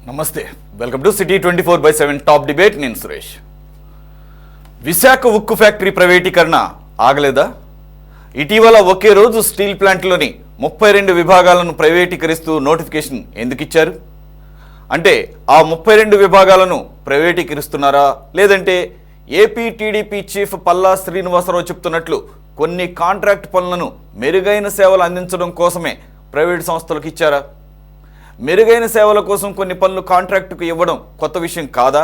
నమస్తే, welcome to city 24/7 top debate. నేను సురేష్. విశాఖ ఉక్కు ఫ్యాక్టరీ ప్రైవేటీకరణ ఆగలేదా? ఇటీవల ఒకే రోజు స్టీల్ ప్లాంట్లోని 32 విభాగాలను ప్రైవేటీకరిస్తూ నోటిఫికేషన్ ఎందుకు ఇచ్చారు? అంటే ఆ 32 విభాగాలను ప్రైవేటీకరిస్తున్నారా, లేదంటే ఏపీ టీడీపీ చీఫ్ పల్లా శ్రీనివాసరావు చెప్తున్నట్లు కొన్ని కాంట్రాక్ట్ పనులను మెరుగైన సేవలు అందించడం కోసమే ప్రైవేట్ సంస్థలకు ఇచ్చారా? మెరుగైన సేవల కోసం కొన్ని పనులు కాంట్రాక్టుకు ఇవ్వడం కొత్త విషయం కాదా?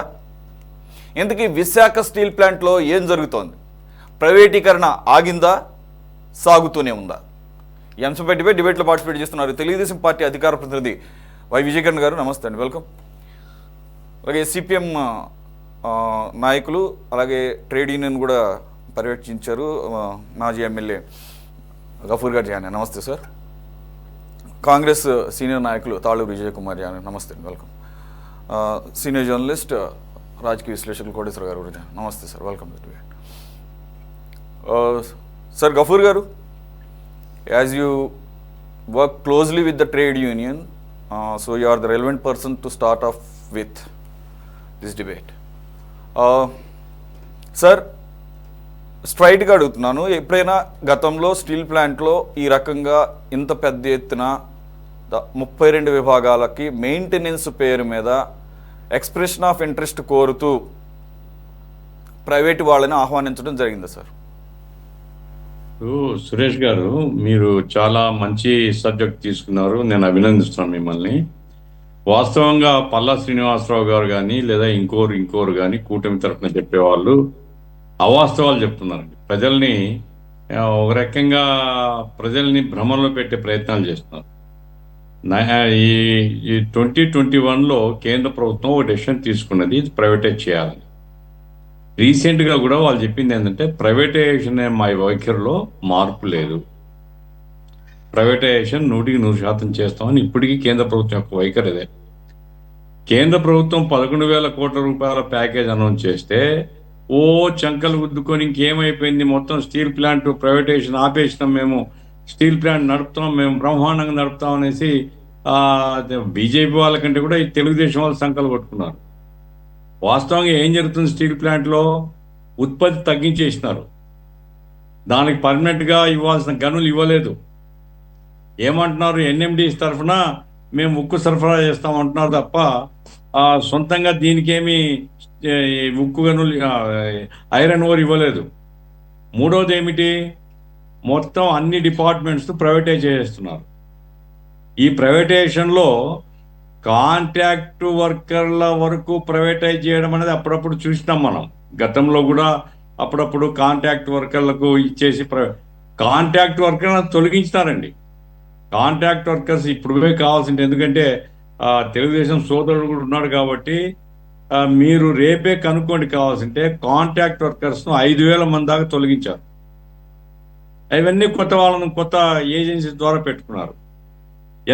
ఇంతకీ విశాఖ స్టీల్ ప్లాంట్లో ఏం జరుగుతోంది? ప్రైవేటీకరణ ఆగిందా, సాగుతూనే ఉందా? ఈ అంశంపై డిబేట్లో పార్టిసిపేట్ చేస్తున్నారు తెలుగుదేశం పార్టీ అధికార ప్రతినిధి వై విజయకరణ్ గారు. నమస్తే అండి, వెల్కమ్. అలాగే సిపిఎం నాయకులు, అలాగే ట్రేడ్ యూనియన్ కూడా పర్యవేక్షించారు మాజీ ఎమ్మెల్యే గఫూర్ గారు జాయిన్. నమస్తే సార్. కాంగ్రెస్ సీనియర్ నాయకులు తాళూరు విజయ్ కుమార్ జాయిన్. నమస్తే అండి, వెల్కమ్. సీనియర్ జర్నలిస్ట్, రాజకీయ విశ్లేషకులు కోటేశ్వర గారు కూడా జాయిన్. నమస్తే sir, welcome. Sir Gafoor garu, as you work closely with the trade union, so you are the relevant person to start off with this debate. Sir, స్ట్రైట్గా అడుగుతున్నాను, ఎప్పుడైనా గతంలో స్టీల్ ప్లాంట్లో ఈ రకంగా ఇంత పెద్ద ఎత్తున 32 విభాగాలకి మెయింటెనెన్స్ పేరు మీద ఎక్స్ప్రెషన్ ఆఫ్ ఇంట్రెస్ట్ కోరుతూ ప్రైవేట్ వాళ్ళని ఆహ్వానించడం జరిగిందా సార్? సురేష్ గారు, మీరు చాలా మంచి సబ్జెక్ట్ తీసుకున్నారు. నేను అభినందిస్తున్నాను మిమ్మల్ని. వాస్తవంగా పల్లా శ్రీనివాసరావు గారు కానీ లేదా ఇంకోరు కానీ కూటమి తరఫున చెప్పేవాళ్ళు అవాస్తవాలు చెప్తున్నారండి. ప్రజల్ని ఒక రకంగా భ్రమలో పెట్టే ప్రయత్నాలు చేస్తున్నారు. ఈ 2021లో కేంద్ర ప్రభుత్వం ఒక డెసిషన్ తీసుకున్నది, ఇది ప్రైవేటైజ్ చేయాలని. రీసెంట్గా కూడా వాళ్ళు చెప్పింది ఏంటంటే ప్రైవేటైజేషన్ మా వైఖరిలో మార్పు లేదు, ప్రైవేటైజేషన్ 100% చేస్తామని ఇప్పటికీ కేంద్ర ప్రభుత్వం యొక్క వైఖరి అదే. కేంద్ర ప్రభుత్వం 11,000 కోట్ల రూపాయల ప్యాకేజ్ అనౌన్స్ చేస్తే చంకలు గుద్దుకొని ఇంకేమైపోయింది, మొత్తం స్టీల్ ప్లాంట్ ప్రైవేటైజేషన్ ఆపేసినాం, మేము స్టీల్ ప్లాంట్ నడుపుతున్నాం, మేము బ్రహ్మాండంగా నడుపుతాం అనేసి బీజేపీ వాళ్ళకంటే కూడా ఈ తెలుగుదేశం వాళ్ళు సంకలు కొట్టుకున్నారు. వాస్తవంగా ఏం జరుగుతుంది, స్టీల్ ప్లాంట్లో ఉత్పత్తి తగ్గించేసినారు. దానికి పర్మనెంట్గా ఇవ్వాల్సిన గనులు ఇవ్వలేదు. ఏమంటున్నారు, ఎన్ఎండిసి తరఫున మేము ఉక్కు సరఫరా చేస్తామంటున్నారు తప్ప సొంతంగా దీనికేమి ఉక్కు గనులు ఐరన్ ఓర్ ఇవ్వలేదు. మూడోది ఏమిటి, మొత్తం అన్ని డిపార్ట్మెంట్స్ ప్రైవేటైజ్ చేస్తున్నారు. ఈ ప్రైవేటైజేషన్లో కాంట్రాక్ట్ వర్కర్ల వరకు ప్రైవేటైజ్ చేయడం అనేది అప్పుడప్పుడు చూసినాం మనం. గతంలో కూడా అప్పుడప్పుడు కాంట్రాక్ట్ వర్కర్లకు ఇచ్చేసి కాంట్రాక్ట్ వర్కర్లను తొలగించినారండి. కాంట్రాక్ట్ వర్కర్స్ ఇప్పుడు కావాల్సింది, ఎందుకంటే తెలుగుదేశం సోదరుడు కూడా ఉన్నాడు కాబట్టి మీరు రేపే కనుక్కోండి కావాల్సింటే కాంట్రాక్ట్ వర్కర్స్ను 5,000 మంది దాకా తొలగించారు. అవన్నీ కొత్త ఏజెన్సీ ద్వారా పెట్టుకున్నారు.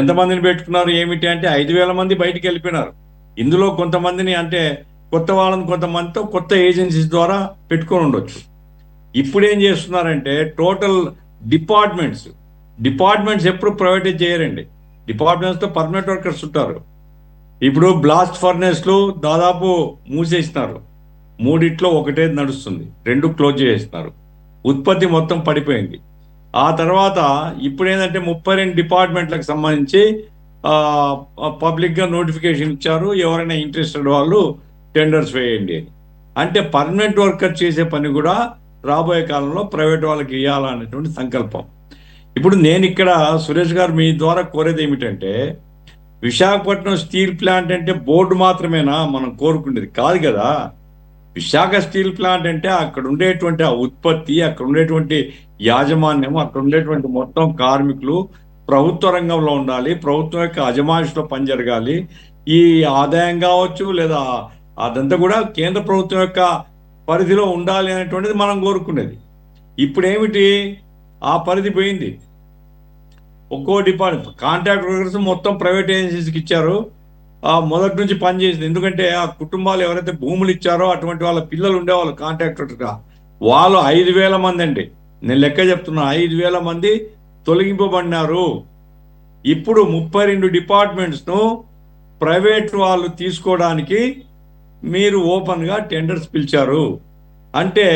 ఎంతమందిని పెట్టుకున్నారు ఏమిటి అంటే 5,000 మంది బయటికి వెళ్ళిపోయినారు. ఇందులో కొంతమందిని అంటే కొంతమందితో కొత్త ఏజెన్సీస్ ద్వారా పెట్టుకొని ఉండొచ్చు. ఇప్పుడు ఏం చేస్తున్నారంటే టోటల్ డిపార్ట్మెంట్స్ ఎప్పుడు ప్రైవేటైజ్ చేయరండి. డిపార్ట్మెంట్స్తో పర్మనెంట్ వర్కర్స్ ఉంటారు. ఇప్పుడు బ్లాస్ట్ ఫర్నేస్లు దాదాపు మూసేసినారు. 3 ఒకటే నడుస్తుంది, 2 క్లోజ్ చేస్తున్నారు. ఉత్పత్తి మొత్తం పడిపోయింది. ఆ తర్వాత ఇప్పుడు ఏంటంటే 32 డిపార్ట్మెంట్లకు సంబంధించి పబ్లిక్గా నోటిఫికేషన్ ఇచ్చారు, ఎవరైనా ఇంట్రెస్టెడ్ వాళ్ళు టెండర్స్ వేయండి అని. అంటే పర్మనెంట్ వర్కర్ చేసే పని కూడా రాబోయే కాలంలో ప్రైవేట్ వాళ్ళకి ఇవ్వాలనేటువంటి సంకల్పం. ఇప్పుడు నేను ఇక్కడ సురేష్ గారు మీ ద్వారా కోరేది ఏమిటంటే, విశాఖపట్నం స్టీల్ ప్లాంట్ అంటే బోర్డు మాత్రమేనా మనం కోరుకునేది? కాదు కదా. విశాఖ స్టీల్ ప్లాంట్ అంటే అక్కడ ఉండేటువంటి ఆ ఉత్పత్తి, అక్కడ ఉండేటువంటి యాజమాన్యం, అక్కడ ఉండేటువంటి మొత్తం కార్మికులు ప్రభుత్వ రంగంలో ఉండాలి, ప్రభుత్వం యొక్క అజమాయిషిలో పని జరగాలి. ఈ ఆదాయం కావచ్చు లేదా అదంతా కూడా కేంద్ర ప్రభుత్వం యొక్క పరిధిలో ఉండాలి అనేటువంటిది మనం కోరుకునేది. ఇప్పుడు ఏమిటి, ఆ పరిధి పోయింది. ఒక్కో డిపార్ట్మెంట్ కాంట్రాక్ట్ వర్కర్స్ మొత్తం ప్రైవేట్ ఏజెన్సీస్కి ఇచ్చారు. మొదటి నుంచి పనిచేసింది. ఎందుకంటే ఆ కుటుంబాలు ఎవరైతే భూములు ఇచ్చారో అటువంటి వాళ్ళ పిల్లలు ఉండేవాళ్ళు కాంట్రాక్టర్గా, వాళ్ళు 5,000 మంది అండి. నేను లెక్క చెప్తున్నా, 5,000 మంది తొలగింపబడినారు. ఇప్పుడు 32 డిపార్ట్మెంట్స్ను ప్రైవేట్ వాళ్ళు తీసుకోవడానికి మీరు ఓపెన్గా టెండర్స్ పిలిచారు. అంటే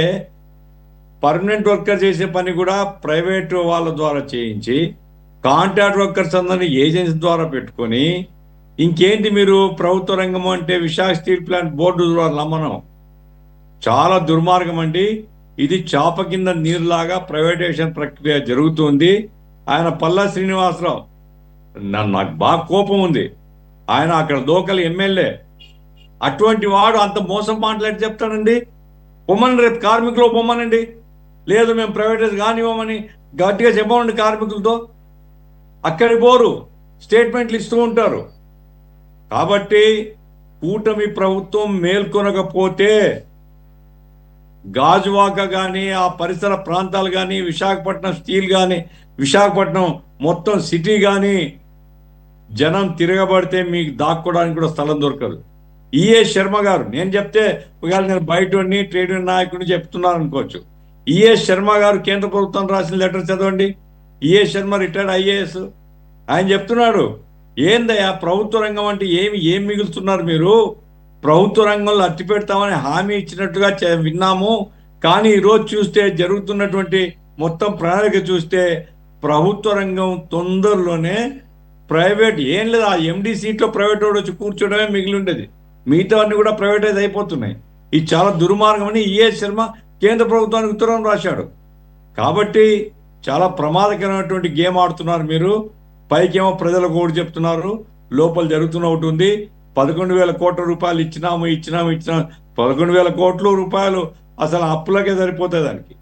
పర్మనెంట్ వర్కర్ చేసే పని కూడా ప్రైవేట్ వాళ్ళ ద్వారా చేయించి కాంట్రాక్ట్ వర్కర్స్ అందరినీ ఏజెన్సీ ద్వారా పెట్టుకొని ఇంకేంటి మీరు ప్రభుత్వ రంగం అంటే విశాఖ స్టీల్ ప్లాంట్ బోర్డు ద్వారా నమ్మనం. చాలా దుర్మార్గం అండి. ఇది చాప కింద నీరులాగా ప్రైవేటైజేషన్ ప్రక్రియ జరుగుతుంది. ఆయన పల్లా శ్రీనివాసరావు, నాకు బాగా కోపం ఉంది. ఆయన అక్కడ లోకల్ ఎమ్మెల్యే. అటువంటి వాడు అంత మోసం మాట్లాడి చెప్తాడండి. పొమ్మని రేపు కార్మికులు పొమ్మనండి. లేదు మేము ప్రైవేటైజ్ కానివ్వమని గట్టిగా చెప్పమండి కార్మికులతో. అక్కడికి పోరు, స్టేట్మెంట్లు ఇస్తూ ఉంటారు. కాబట్టి కూటమి ప్రభుత్వం మేల్కొనకపోతే గాజువాక కానీ ఆ పరిసర ప్రాంతాలు కానీ విశాఖపట్నం స్టీల్ కానీ విశాఖపట్నం మొత్తం సిటీ కానీ జనం తిరగబడితే మీకు దాక్కోవడానికి కూడా స్థలం దొరకదు. ఈఏ శర్మ గారు, నేను చెప్తే ఒకవేళ నేను బయట ట్రేడ్ యూనియన్ నాయకుడిని చెప్తున్నాను అనుకోవచ్చు. ఈఏ శర్మ గారు కేంద్ర ప్రభుత్వం రాసిన లెటర్ చదవండి. EA Sharma retired IAS. ఆయన చెప్తున్నాడు, ఏందయ్యా ప్రభుత్వ రంగం అంటే ఏం మిగులుతున్నారు మీరు? ప్రభుత్వ రంగంలో అట్టి పెడతామని హామీ ఇచ్చినట్టుగా విన్నాము. కానీ ఈరోజు చూస్తే జరుగుతున్నటువంటి మొత్తం ప్రణాళిక చూస్తే ప్రభుత్వ రంగం తొందరలోనే ప్రైవేట్ ఏం లేదు, ఆ ఎండి సీట్లో ప్రైవేట్ వాడు వచ్చి కూర్చోవడమే మిగిలి ఉండేది. మిగతావన్నీ కూడా ప్రైవేటైజ్ అయిపోతున్నాయి. ఇది చాలా దుర్మార్గం అని ఈఏ శర్మ కేంద్ర ప్రభుత్వానికి ఉత్తరం రాశాడు. కాబట్టి చాలా ప్రమాదకరమైనటువంటి గేమ్ ఆడుతున్నారు మీరు. పైకేమో ప్రజలకు ఓటు చెప్తున్నారు, లోపల జరుగుతున్న ఒకటి ఉంది. 11,000 కోట్ల రూపాయలు ఇచ్చినాము. 11,000 కోట్ల రూపాయలు అసలు అప్పులకే సరిపోతాయి దానికి.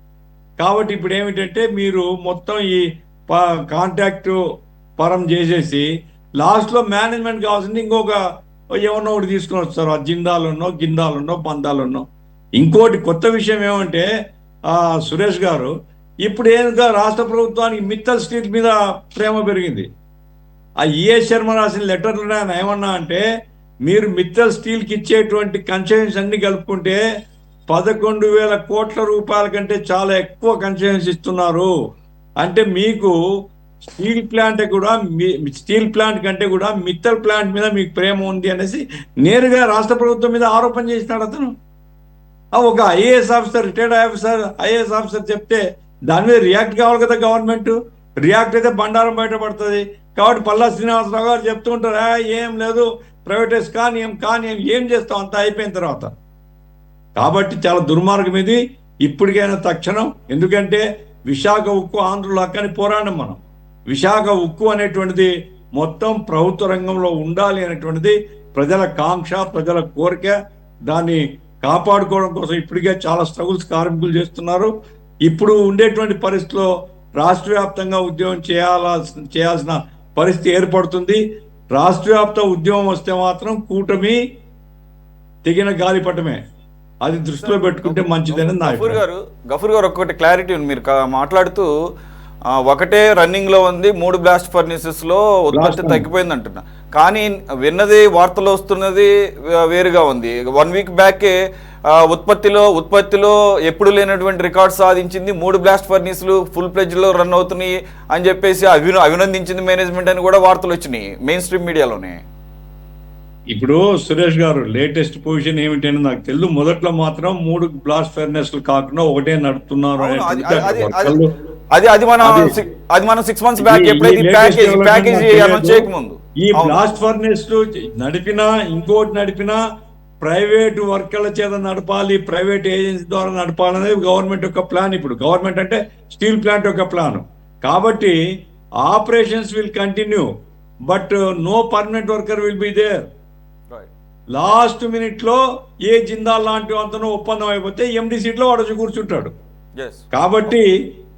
కాబట్టి ఇప్పుడు ఏమిటంటే మీరు మొత్తం ఈ కాంట్రాక్ట్ పరం చేసేసి లాస్ట్లో మేనేజ్మెంట్ కావాల్సింది ఇంకొక ఎవరినో ఒకటి తీసుకొని వస్తారు. ఆ జిందాలున్నో గిందాలున్నో బందాలున్నో. ఇంకోటి కొత్త విషయం ఏమంటే సురేష్ గారు, ఇప్పుడు ఏదో రాష్ట్ర ప్రభుత్వానికి మిత్తల్ స్టీల్ మీద ప్రేమ పెరిగింది. ఆ ఈఏ శర్మ రాసిన లెటర్లు ఆయన ఏమన్నా అంటే, మీరు మిత్తల్ స్టీల్కి ఇచ్చేటువంటి కన్సెషన్స్ అన్ని కలుపుకుంటే 11,000 కోట్ల రూపాయల కంటే చాలా ఎక్కువ కన్సెషన్స్ ఇస్తున్నారు. అంటే మీకు స్టీల్ ప్లాంట్ కంటే కూడా మిత్తల్ ప్లాంట్ మీద మీకు ప్రేమ ఉంది అనేసి నేరుగా రాష్ట్ర ప్రభుత్వం మీద ఆరోపణ చేసినాడు అతను. ఒక IAS officer, retired IAS officer చెప్తే దాని మీద రియాక్ట్ కావాలి కదా గవర్నమెంట్. రియాక్ట్ అయితే బండారం బయటపడుతుంది. కాబట్టి పల్లా శ్రీనివాసరావు గారు చెప్తూ ఉంటారు, ఏం లేదు ప్రైవేటైజ్ కానీ ఏం చేస్తాం అంతా అయిపోయిన తర్వాత. కాబట్టి చాలా దుర్మార్గం ఇది. ఇప్పటికైనా తక్షణం, ఎందుకంటే విశాఖ ఉక్కు ఆంధ్రుల హక్కని పోరాడం మనం. విశాఖ ఉక్కు అనేటువంటిది మొత్తం ప్రభుత్వ రంగంలో ఉండాలి అనేటువంటిది ప్రజల కాంక్ష, ప్రజల కోరిక. దాన్ని కాపాడుకోవడం కోసం ఇప్పటికే చాలా స్ట్రగుల్స్ కార్మికులు చేస్తున్నారు. ఇప్పుడు ఉండేటువంటి పరిస్థితిలో రాష్ట్ర వ్యాప్తంగా ఉద్యమం చేయాల్సిన పరిస్థితి ఏర్పడుతుంది. రాష్ట్ర వ్యాప్త ఉద్యమం వస్తే మాత్రం కూటమి తెగిన గాలిపటమే. అది దృష్టిలో పెట్టుకుంటే మంచిదని నా అభిప్రాయం. గఫూర్ గారు ఒక్కటి క్లారిటీ ఉంది. మీరు మాట్లాడుతూ ఒకటే రన్నింగ్ లో ఉంది, 3 బ్లాస్ట్ ఫర్నేసెస్ లో ఉత్పత్తి తగ్గిపోయింది అంటున్నా. కానీ విన్నది వార్తలు వస్తున్నది వేరుగా ఉంది. 1 వీక్ బ్యాకే ఉత్పత్తిలో ఎప్పుడు లేనటువంటి రికార్డ్ సాధించింది. 3 బ్లాస్ట్ ఫర్నేస్లు ఫుల్ ప్లెడ్జ్ లో రన్ అవుతున్నాయి అని చెప్పేసి అభినందించింది మేనేజ్మెంట్ అని కూడా వార్తలు వచ్చినాయి మెయిన్ స్ట్రీమ్ మీడియాలోనే. ఇప్పుడు సురేష్ గారు లేటెస్ట్ పొజిషన్ ఏమిటని నాకు తెలుసు. మొదట్లో మాత్రం 3 బ్లాస్ట్ ఫర్నేస్లు కాకుండా ఒకటే నడుపుతున్నారు. అది మనం 6 months బ్యాక్ ఎప్పుడైతే ప్యాకేజ్ అనౌన్స్ చేయకముందు ఈ బ్లాస్ట్ ఫర్నేస్ నడిపినా ఇంకోటి నడిపినా ప్రైవేట్ వర్కర్ల చేత నడపాలి, ప్రైవేట్ ఏజెన్సీ ద్వారా నడపాలనేది గవర్నమెంట్ యొక్క ప్లాన్. ఇప్పుడు గవర్నమెంట్ అంటే స్టీల్ ప్లాంట్ యొక్క ప్లాన్. కాబట్టి operations will continue, but no permanent worker will be there. Last minute లో ఏ జిందాల్ లాంటి అంతనో ఒప్పందం అయిపోతే ఎండి సీట్ లో వాడు కూర్చుంటాడు. కాబట్టి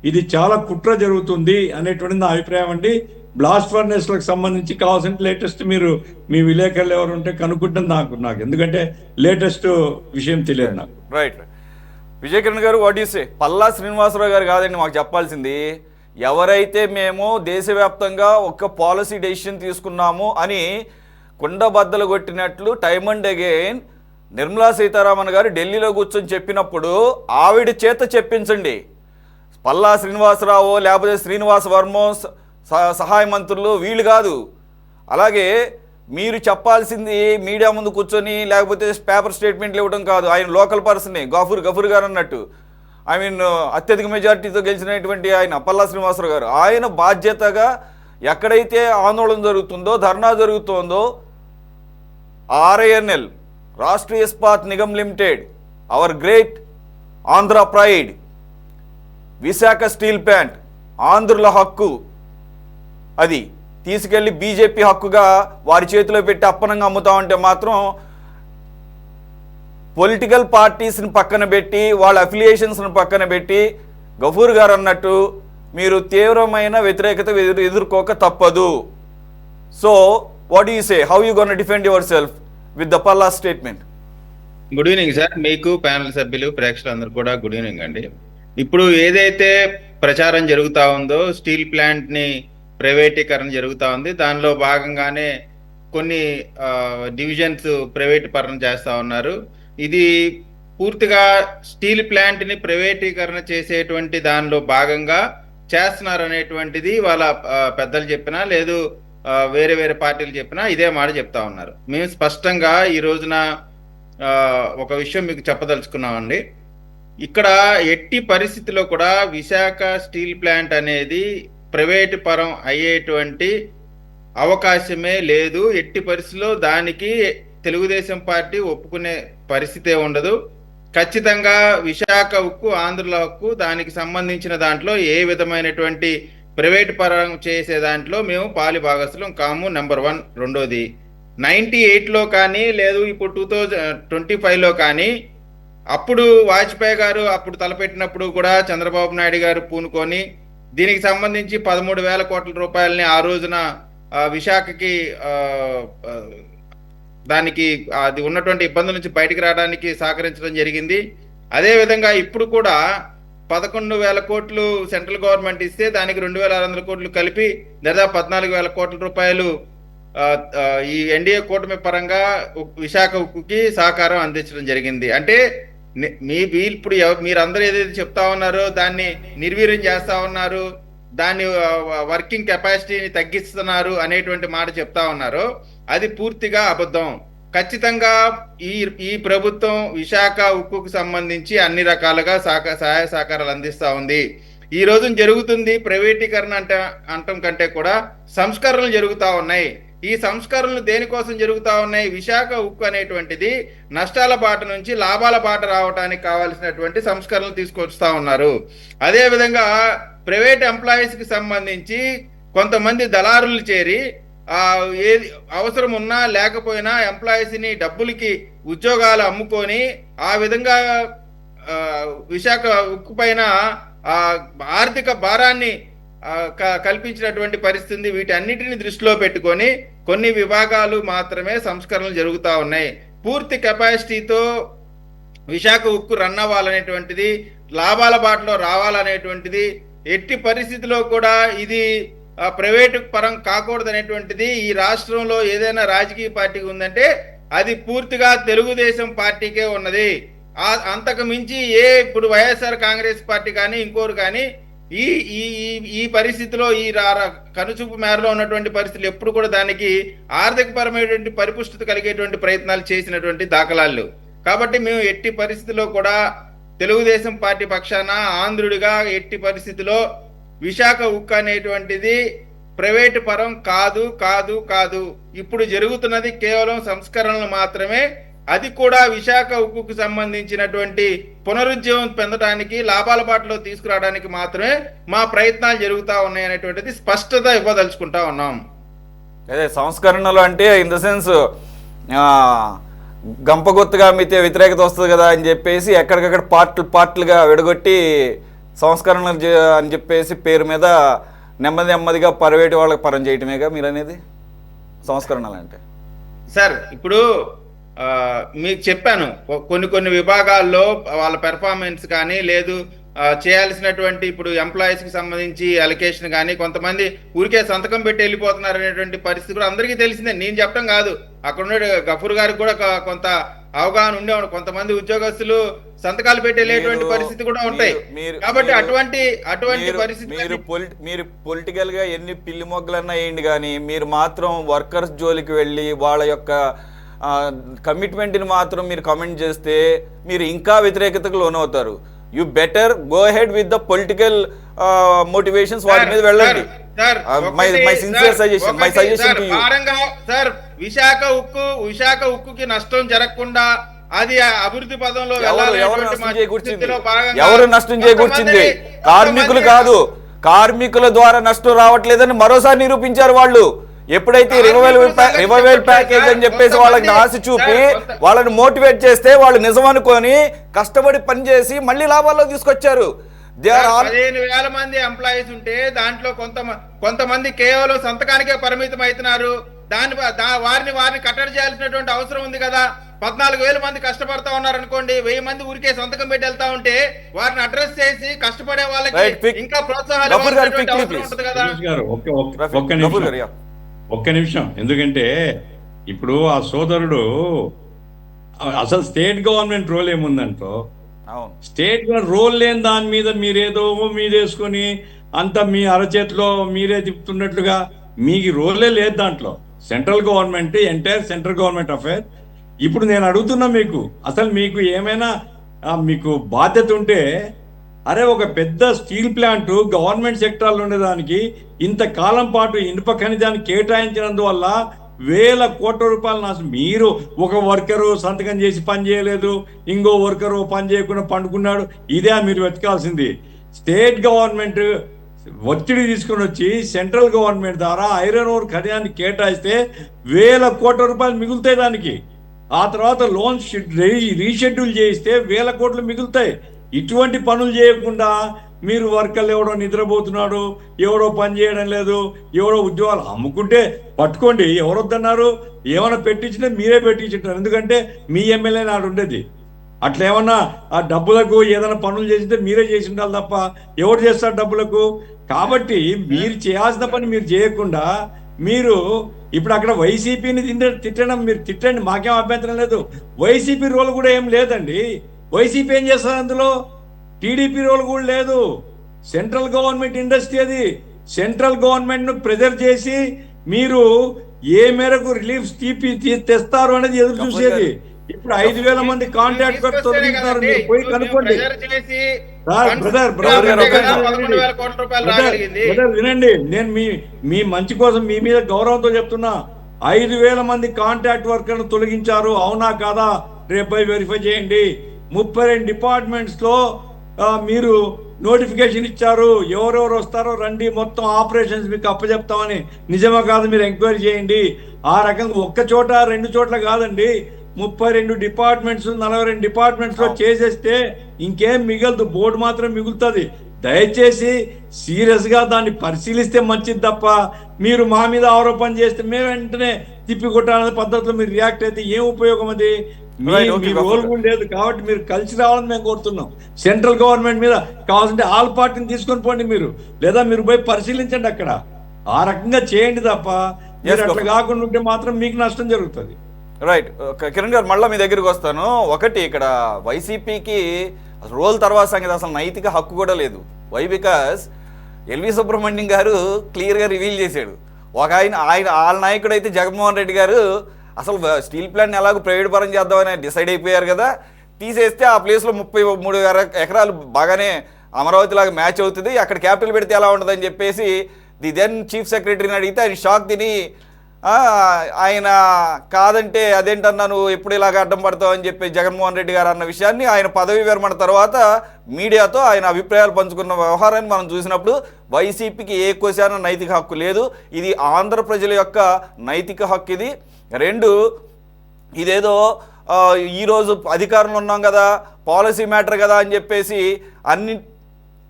ఇది చాలా కుట్ర జరుగుతుంది అనేటువంటిది నా అభిప్రాయం అండి. బ్లాస్ట్ ఫర్నేస్లకు సంబంధించి కావాల్సిన లేటెస్ట్ మీరు మీ విలేకరులు ఎవరు ఉంటే కనుక్కుంటే నాకు ఎందుకంటే లేటెస్ట్ విషయం తెలియదు నాకు. Right Vijay Kiran garu, what you say? Palla Srinivasarao garu కాదండి మాకు చెప్పాల్సింది. ఎవరైతే మేము దేశవ్యాప్తంగా ఒక పాలసీ డెసిషన్ తీసుకున్నాము అని కుండబద్దలు కొట్టినట్లు time and again Nirmala Sitharaman గారు ఢిల్లీలో కూర్చొని చెప్పినప్పుడు ఆవిడ చేత చెప్పించండి. పల్లా శ్రీనివాసరావు లేకపోతే శ్రీనివాస వర్మ సహాయ మంత్రులు వీళ్ళు కాదు. అలాగే మీరు చెప్పాల్సింది మీడియా ముందు కూర్చొని లేకపోతే పేపర్ స్టేట్మెంట్లు ఇవ్వడం కాదు. ఆయన లోకల్ పర్సనే, గఫూర్ గారు అన్నట్టు. ఐ మీన్ అత్యధిక మెజార్టీతో గెలిచినటువంటి ఆయన పల్లా శ్రీనివాసరావు గారు, ఆయన బాధ్యతగా ఎక్కడైతే ఆందోళన జరుగుతుందో, ధర్నా జరుగుతుందో, RINL Rashtriya Ispat Nigam limited, hour great Andhra pride, Visakha steel plant ఆంధ్రుల హక్కు, అది తీసుకెళ్లి బీజేపీ హక్కుగా వారి చేతిలో పెట్టి అప్పనంగా అమ్ముతామంటే మాత్రం పొలిటికల్ పార్టీస్ని పక్కన పెట్టి వాళ్ళ అఫిలియేషన్స్ని పక్కన పెట్టి గఫూర్ గారు అన్నట్టు మీరు తీవ్రమైన వ్యతిరేకత ఎదుర్కోక తప్పదు. So what you say, how you gonna defend yourself with the Palla statement? Good evening sir, మీకు ప్యానల్ సభ్యులు ప్రేక్షకులందరూ కూడా గుడ్ ఈవినింగ్ అండి. ఇప్పుడు ఏదైతే ప్రచారం జరుగుతూ ఉందో, స్టీల్ ప్లాంట్ని ప్రైవేటీకరణ జరుగుతూ ఉంది, దానిలో భాగంగానే కొన్ని డివిజన్స్ ప్రైవేట్ పరం చేస్తూ ఉన్నారు. ఇది పూర్తిగా స్టీల్ ప్లాంట్ని ప్రైవేటీకరణ చేసేటువంటి దానిలో భాగంగా చేస్తున్నారు అనేటువంటిది వాళ్ళ పెద్దలు చెప్పినా లేదు వేరే వేరే పార్టీలు చెప్పినా ఇదే మాట చెప్తా ఉన్నారు. మేము స్పష్టంగా ఈ రోజున ఒక విషయం మీకు చెప్పదలుచుకున్నామండి. ఇక్కడ ఎట్టి పరిస్థితిలో కూడా విశాఖ స్టీల్ ప్లాంట్ అనేది ప్రైవేటు పరం అయ్యేటువంటి అవకాశమే లేదు. ఎట్టి పరిస్థితిలో దానికి తెలుగుదేశం పార్టీ ఒప్పుకునే పరిస్థితే ఉండదు. ఖచ్చితంగా విశాఖ ఉక్కు ఆంధ్రుల హక్కు, దానికి సంబంధించిన దాంట్లో ఏ విధమైనటువంటి ప్రైవేట్ పరం చేసే దాంట్లో మేము పాలి భాగస్థులం కాము, నెంబర్ 1. రెండోది 98లో కానీ లేదు ఇప్పుడు 2025లో కానీ, అప్పుడు వాజ్పేయి గారు అప్పుడు తలపెట్టినప్పుడు కూడా చంద్రబాబు నాయుడు గారు పూనుకొని దీనికి సంబంధించి 13,000 కోట్ల రూపాయలని ఆ రోజున విశాఖకి దానికి అది ఉన్నటువంటి ఇబ్బందుల నుంచి బయటకు రావడానికి సహకరించడం జరిగింది. అదేవిధంగా ఇప్పుడు కూడా 11,000 కోట్లు సెంట్రల్ గవర్నమెంట్ ఇస్తే దానికి 2,600 కోట్లు కలిపి దాదాపు 14,000 కోట్ల రూపాయలు ఈ ఎన్డీఏ కూటమి పరంగా విశాఖ ఉక్కుకి సహకారం అందించడం జరిగింది. అంటే ఇప్పుడు మీరందరూ ఏదైతే చెప్తా ఉన్నారో దాన్ని నిర్వీర్యం చేస్తా ఉన్నారు, దాన్ని వర్కింగ్ కెపాసిటీని తగ్గిస్తున్నారు అనేటువంటి మాట చెప్తా ఉన్నారు, అది పూర్తిగా అబద్ధం. ఖచ్చితంగా ఈ ప్రభుత్వం విశాఖ ఉక్కుకు సంబంధించి అన్ని రకాలుగా సహాయ సహకారాలు అందిస్తా ఉంది. ఈ రోజు జరుగుతుంది ప్రైవేటీకరణ అంటం కంటే కూడా సంస్కరణలు జరుగుతూ ఉన్నాయి. ఈ సంస్కరణలు దేనికోసం జరుగుతూ ఉన్నాయి? విశాఖ ఉక్కు అనేటువంటిది నష్టాల బాట నుంచి లాభాల బాట రావడానికి కావాల్సినటువంటి సంస్కరణలు తీసుకొస్తా ఉన్నారు. అదేవిధంగా ప్రైవేట్ ఎంప్లాయీస్కి సంబంధించి కొంతమంది దళారులు చేరి ఏది అవసరం ఉన్నా లేకపోయినా ఎంప్లాయీస్ని డబ్బులకి ఉద్యోగాలు అమ్ముకొని ఆ విధంగా విశాఖ ఉక్కు పైన ఆర్థిక భారాన్ని కల్పించినటువంటి పరిస్థితి. వీటన్నిటిని దృష్టిలో పెట్టుకొని కొన్ని విభాగాలు మాత్రమే సంస్కరణలు జరుగుతూ ఉన్నాయి. పూర్తి కెపాసిటీతో విశాఖ ఉక్కు రన్ అవ్వాలనేటువంటిది, లాభాల బాటలో రావాలనేటువంటిది, ఎట్టి పరిస్థితిలో కూడా ఇది ప్రైవేటు పరం కాకూడదు అనేటువంటిది ఈ రాష్ట్రంలో ఏదైనా రాజకీయ పార్టీకి ఉందంటే అది పూర్తిగా తెలుగుదేశం పార్టీకే ఉన్నది. అంతకు మించి ఇప్పుడు వైఎస్ఆర్ కాంగ్రెస్ పార్టీ కానీ ఇంకోరు కానీ ఈ ఈ ఈ పరిస్థితిలో ఈ కనుచూపు మేరలో ఉన్నటువంటి పరిస్థితులు ఎప్పుడు కూడా దానికి ఆర్థిక పరమైనటువంటి పరిపుష్టి కలిగేటువంటి ప్రయత్నాలు చేసినటువంటి దాఖలాలు. కాబట్టి మేము ఎట్టి పరిస్థితిలో కూడా తెలుగుదేశం పార్టీ పక్షాన ఆంధ్రుడిగా ఎట్టి పరిస్థితిలో విశాఖ ఉక్కు అనేటువంటిది ప్రైవేటు పరం కాదు కాదు కాదు. ఇప్పుడు జరుగుతున్నది కేవలం సంస్కరణలు మాత్రమే. అది కూడా విశాఖ ఉక్కుకు సంబంధించినటువంటి పునరుజ్జీవం పొందడానికి, లాభాల బాటలో తీసుకురావడానికి మాత్రమే మా ప్రయత్నాలు జరుగుతూ ఉన్నాయి అనేటువంటిది స్పష్టత ఇవ్వదలుచుకుంటా ఉన్నాం. అదే సంస్కరణలు అంటే ఇన్ ద సెన్స్ గంపగొత్తుగా మీతో వ్యతిరేకత వస్తుంది కదా అని చెప్పేసి ఎక్కడికక్కడ పార్ట్లుగా విడగొట్టి సంస్కరణలు అని చెప్పేసి పేరు మీద నెమ్మదిగా ప్రైవేటు వాళ్ళకి పరం చేయటమేగా మీరు అనేది సంస్కరణలు అంటే? సార్ ఇప్పుడు మీకు చెప్పాను, కొన్ని విభాగాల్లో వాళ్ళ పెర్ఫార్మెన్స్ కానీ లేదు చేయాల్సినటువంటి ఇప్పుడు ఎంప్లాయీస్కి సంబంధించి అలొకేషన్ కానీ కొంతమంది ఊరికే సంతకం పెట్టి వెళ్ళిపోతున్నారు అనేటువంటి పరిస్థితి కూడా అందరికీ తెలిసిందే. నేను చెప్పడం కాదు, అక్కడ ఉన్న గఫూర్ గారికి కూడా కొంత అవగాహన ఉండేవాడు. కొంతమంది ఉద్యోగస్తులు సంతకాలు పెట్టేటువంటి పరిస్థితి కూడా ఉంటాయి. కాబట్టి అటువంటి పరిస్థితి మీరు పొలిటికల్ గా ఎన్ని పిల్లి మొగ్గలన్నా వేయండి, కానీ మీరు మాత్రం వర్కర్స్ జోలికి వెళ్ళి వాళ్ళ యొక్క కమిట్మెంట్ని మాత్రం మీరు కమెంట్ చేస్తే మీరు ఇంకా వ్యతిరేకతకు లోనవుతారు. You better go head with the political motivations, వాటి మీద వెళ్ళండి. My sincere suggestion to you. Sir, Visakha ఉక్కుకి నష్టం జరగకుండా అది అభివృద్ధి పదంలో ఎవరు నష్టం చేకూర్చింది? కార్మికులు కాదు, కార్మికుల ద్వారా నష్టం రావట్లేదని మరోసారి నిరూపించారు వాళ్ళు. ఎప్పుడైతే రివైవల్ ప్యాకేజ్ అని చెప్పేసి వాళ్ళకి ఆశ చూపి వాళ్ళని మోటివేట్ చేస్తే వాళ్ళు నిజం అనుకొని కష్టపడి పనిచేసి మళ్ళీ లాభాల్లో తీసుకొచ్చారు. 15,000 మంది ఎంప్లాయీస్ ఉంటే దాంట్లో కొంతమంది కేవలం సంతకానికే పరిమితం అవుతున్నారు. వారిని కట్టడి చేయాల్సినటువంటి అవసరం ఉంది కదా. 14,000 మంది కష్టపడతా ఉన్నారు అనుకోండి, 1000 మంది ఊరికే సంతకం పెట్టి వెళ్తా ఉంటే వారిని అడ్రస్ చేసి కష్టపడే వాళ్ళకి ఇంకా ప్రోత్సాహాలు ఉంటుంది కదా. ఒక్క నిమిషం, ఎందుకంటే ఇప్పుడు ఆ సోదరుడు అసలు స్టేట్ గవర్నమెంట్ రోల్ ఏముందంటో, స్టేట్ రోల్ లేని దాని మీద మీరేదో మీదేసుకొని అంతా మీ అరచేతిలో మీరే తిప్పుతున్నట్లుగా మీకు రోలే లేదు దాంట్లో. Central government, entire central government affair. ఇప్పుడు నేను అడుగుతున్నా మీకు, అసలు మీకు ఏమైనా మీకు బాధ్యత ఉంటే, అరే ఒక పెద్ద స్టీల్ ప్లాంట్ గవర్నమెంట్ సెక్టార్లో ఉండేదానికి ఇంతకాలం పాటు ఇనుప ఖనిజాన్ని కేటాయించినందువల్ల వేల కోట్ల రూపాయలు నాశనం. మీరు ఒక వర్కరు సంతకం చేసి పని చేయలేదు, ఇంకో వర్కరు పని చేయకుండా పండుకున్నాడు, ఇదే మీరు వెతకాల్సింది. స్టేట్ గవర్నమెంట్ ఒత్తిడి తీసుకుని వచ్చి సెంట్రల్ గవర్నమెంట్ ద్వారా ఐరన్ ఓర్ ఖనిజాన్ని కేటాయిస్తే వేల కోట్ల రూపాయలు మిగులుతాయి దానికి. ఆ తర్వాత లోన్ రీషెడ్యూల్ చేయిస్తే వేల కోట్లు మిగులుతాయి. ఇటువంటి పనులు చేయకుండా మీరు వర్కర్లు ఎవడో నిద్రపోతున్నాడు, ఎవడో పని చేయడం లేదు, ఎవడో ఉద్యోగాలు అమ్ముకుంటే పట్టుకోండి, ఎవరొద్దన్నారు? ఏమైనా పెట్టించినా మీరే పెట్టించుంటారు, ఎందుకంటే మీ ఎమ్మెల్యే నాడు ఉండేది. అట్లా ఏమన్నా ఆ డబ్బులకు ఏదైనా పనులు చేసింటే మీరే చేసి ఉండాలి తప్ప ఎవరు చేస్తారు డబ్బులకు? కాబట్టి మీరు చేయాల్సిన పని మీరు చేయకుండా మీరు ఇప్పుడు అక్కడ వైసీపీని తిట్టడం, మీరు తిట్టండి, మాకేం అభ్యంతరం లేదు. వైసీపీ రోల్ కూడా ఏం లేదండి. వైసీపీ ఏం చేస్తారు అందులో? టీడీపీ రోల్ కూడా లేదు. సెంట్రల్ గవర్నమెంట్ ఇండస్ట్రీ అది. సెంట్రల్ గవర్నమెంట్ ను ప్రెజర్ చేసి మీరు ఏ మేరకు రిలీఫ్ తెస్తారు అనేది ఎదురు చూసేది. ఇప్పుడు 5,000 మంది కాంట్రాక్ట్ తొలగించారు, మీరు పోయి కనుక్కోండి. వినండి, నేను మీ మంచి కోసం మీ మీద గౌరవంతో చెప్తున్నా. 5,000 మంది కాంట్రాక్ట్ వర్కర్ను తొలగించారు, అవునా కాదా? రేపై వెరిఫై చేయండి. 32 డిపార్ట్మెంట్స్ లో మీరు నోటిఫికేషన్ ఇచ్చారు, ఎవరెవరు వస్తారో రండి, మొత్తం ఆపరేషన్స్ మీకు అప్పచెప్తామని. నిజమా కాదు మీరు ఎంక్వైరీ చేయండి. ఆ రకంగా ఒక్క చోట 2 చోట్ల కాదండి, 32 డిపార్ట్మెంట్స్ 42 డిపార్ట్మెంట్స్ లో చేసేస్తే ఇంకేం మిగలదు, బోర్డు మాత్రం మిగులుతుంది. దయచేసి సీరియస్ గా దాన్ని పరిశీలిస్తే మంచిది తప్ప మీరు మా మీద ఆరోపణ చేస్తే మేము వెంటనే తిప్పి కొట్టాలనే పద్ధతిలో మీరు రియాక్ట్ అయితే ఏం ఉపయోగం? అది మీ రోల్ కూడా లేదు. కాబట్టి మీరు కలిసి రావాలని మేము కోరుతున్నాం. సెంట్రల్ గవర్నమెంట్ మీద కావాల్సింటే ఆల్ పార్టీని తీసుకొని పోండి మీరు, లేదా మీరు పోయి పరిశీలించండి అక్కడ. ఆ రకంగా చేయండి తప్ప మీరు అట్లా కాకుండా ఉంటే మాత్రం మీకు నష్టం జరుగుతుంది. రైట్ కిరణ్ గారు, మళ్ళీ మీ దగ్గరికి వస్తాను. ఒకటి, ఇక్కడ వైసీపీకి రోల్ తర్వాత సంగతి అసలు నైతిక హక్కు కూడా లేదు. వై? బికాస్ ఎల్వి సుబ్రహ్మణ్యం గారు క్లియర్గా రివీల్ చేశాడు. వాళ్ళ నాయకుడు అయితే జగన్మోహన్ రెడ్డి గారు అసలు స్టీల్ ప్లాంట్ ఎలాగో ప్రైవేట్ పరం చేద్దామని డిసైడ్ అయిపోయారు కదా, తీసేస్తే ఆ ప్లేస్లో 33 ఎకరాలు బాగానే అమరావతి లాగా మ్యాచ్ అవుతుంది, అక్కడ క్యాపిటల్ పెడితే ఎలా ఉంటుందని చెప్పేసి ది దెన్ చీఫ్ సెక్రటరీని అడిగితే ఆయన షాక్ తిని ఆయన కాదంటే అదేంటన్నా నువ్వు ఎప్పుడు ఇలాగ అడ్డం పడతావు అని చెప్పి జగన్మోహన్ రెడ్డి గారు అన్న విషయాన్ని ఆయన పదవి విరమణ తర్వాత మీడియాతో ఆయన అభిప్రాయాలు పంచుకున్న వ్యవహారాన్ని మనం చూసినప్పుడు వైసీపీకి ఏ కోశాన నైతిక హక్కు లేదు. ఇది ఆంధ్ర ప్రజల యొక్క నైతిక హక్కు. ఇది 2, ఇదేదో ఈరోజు అధికారంలో ఉన్నాం కదా, పాలసీ మ్యాటర్ కదా అని చెప్పేసి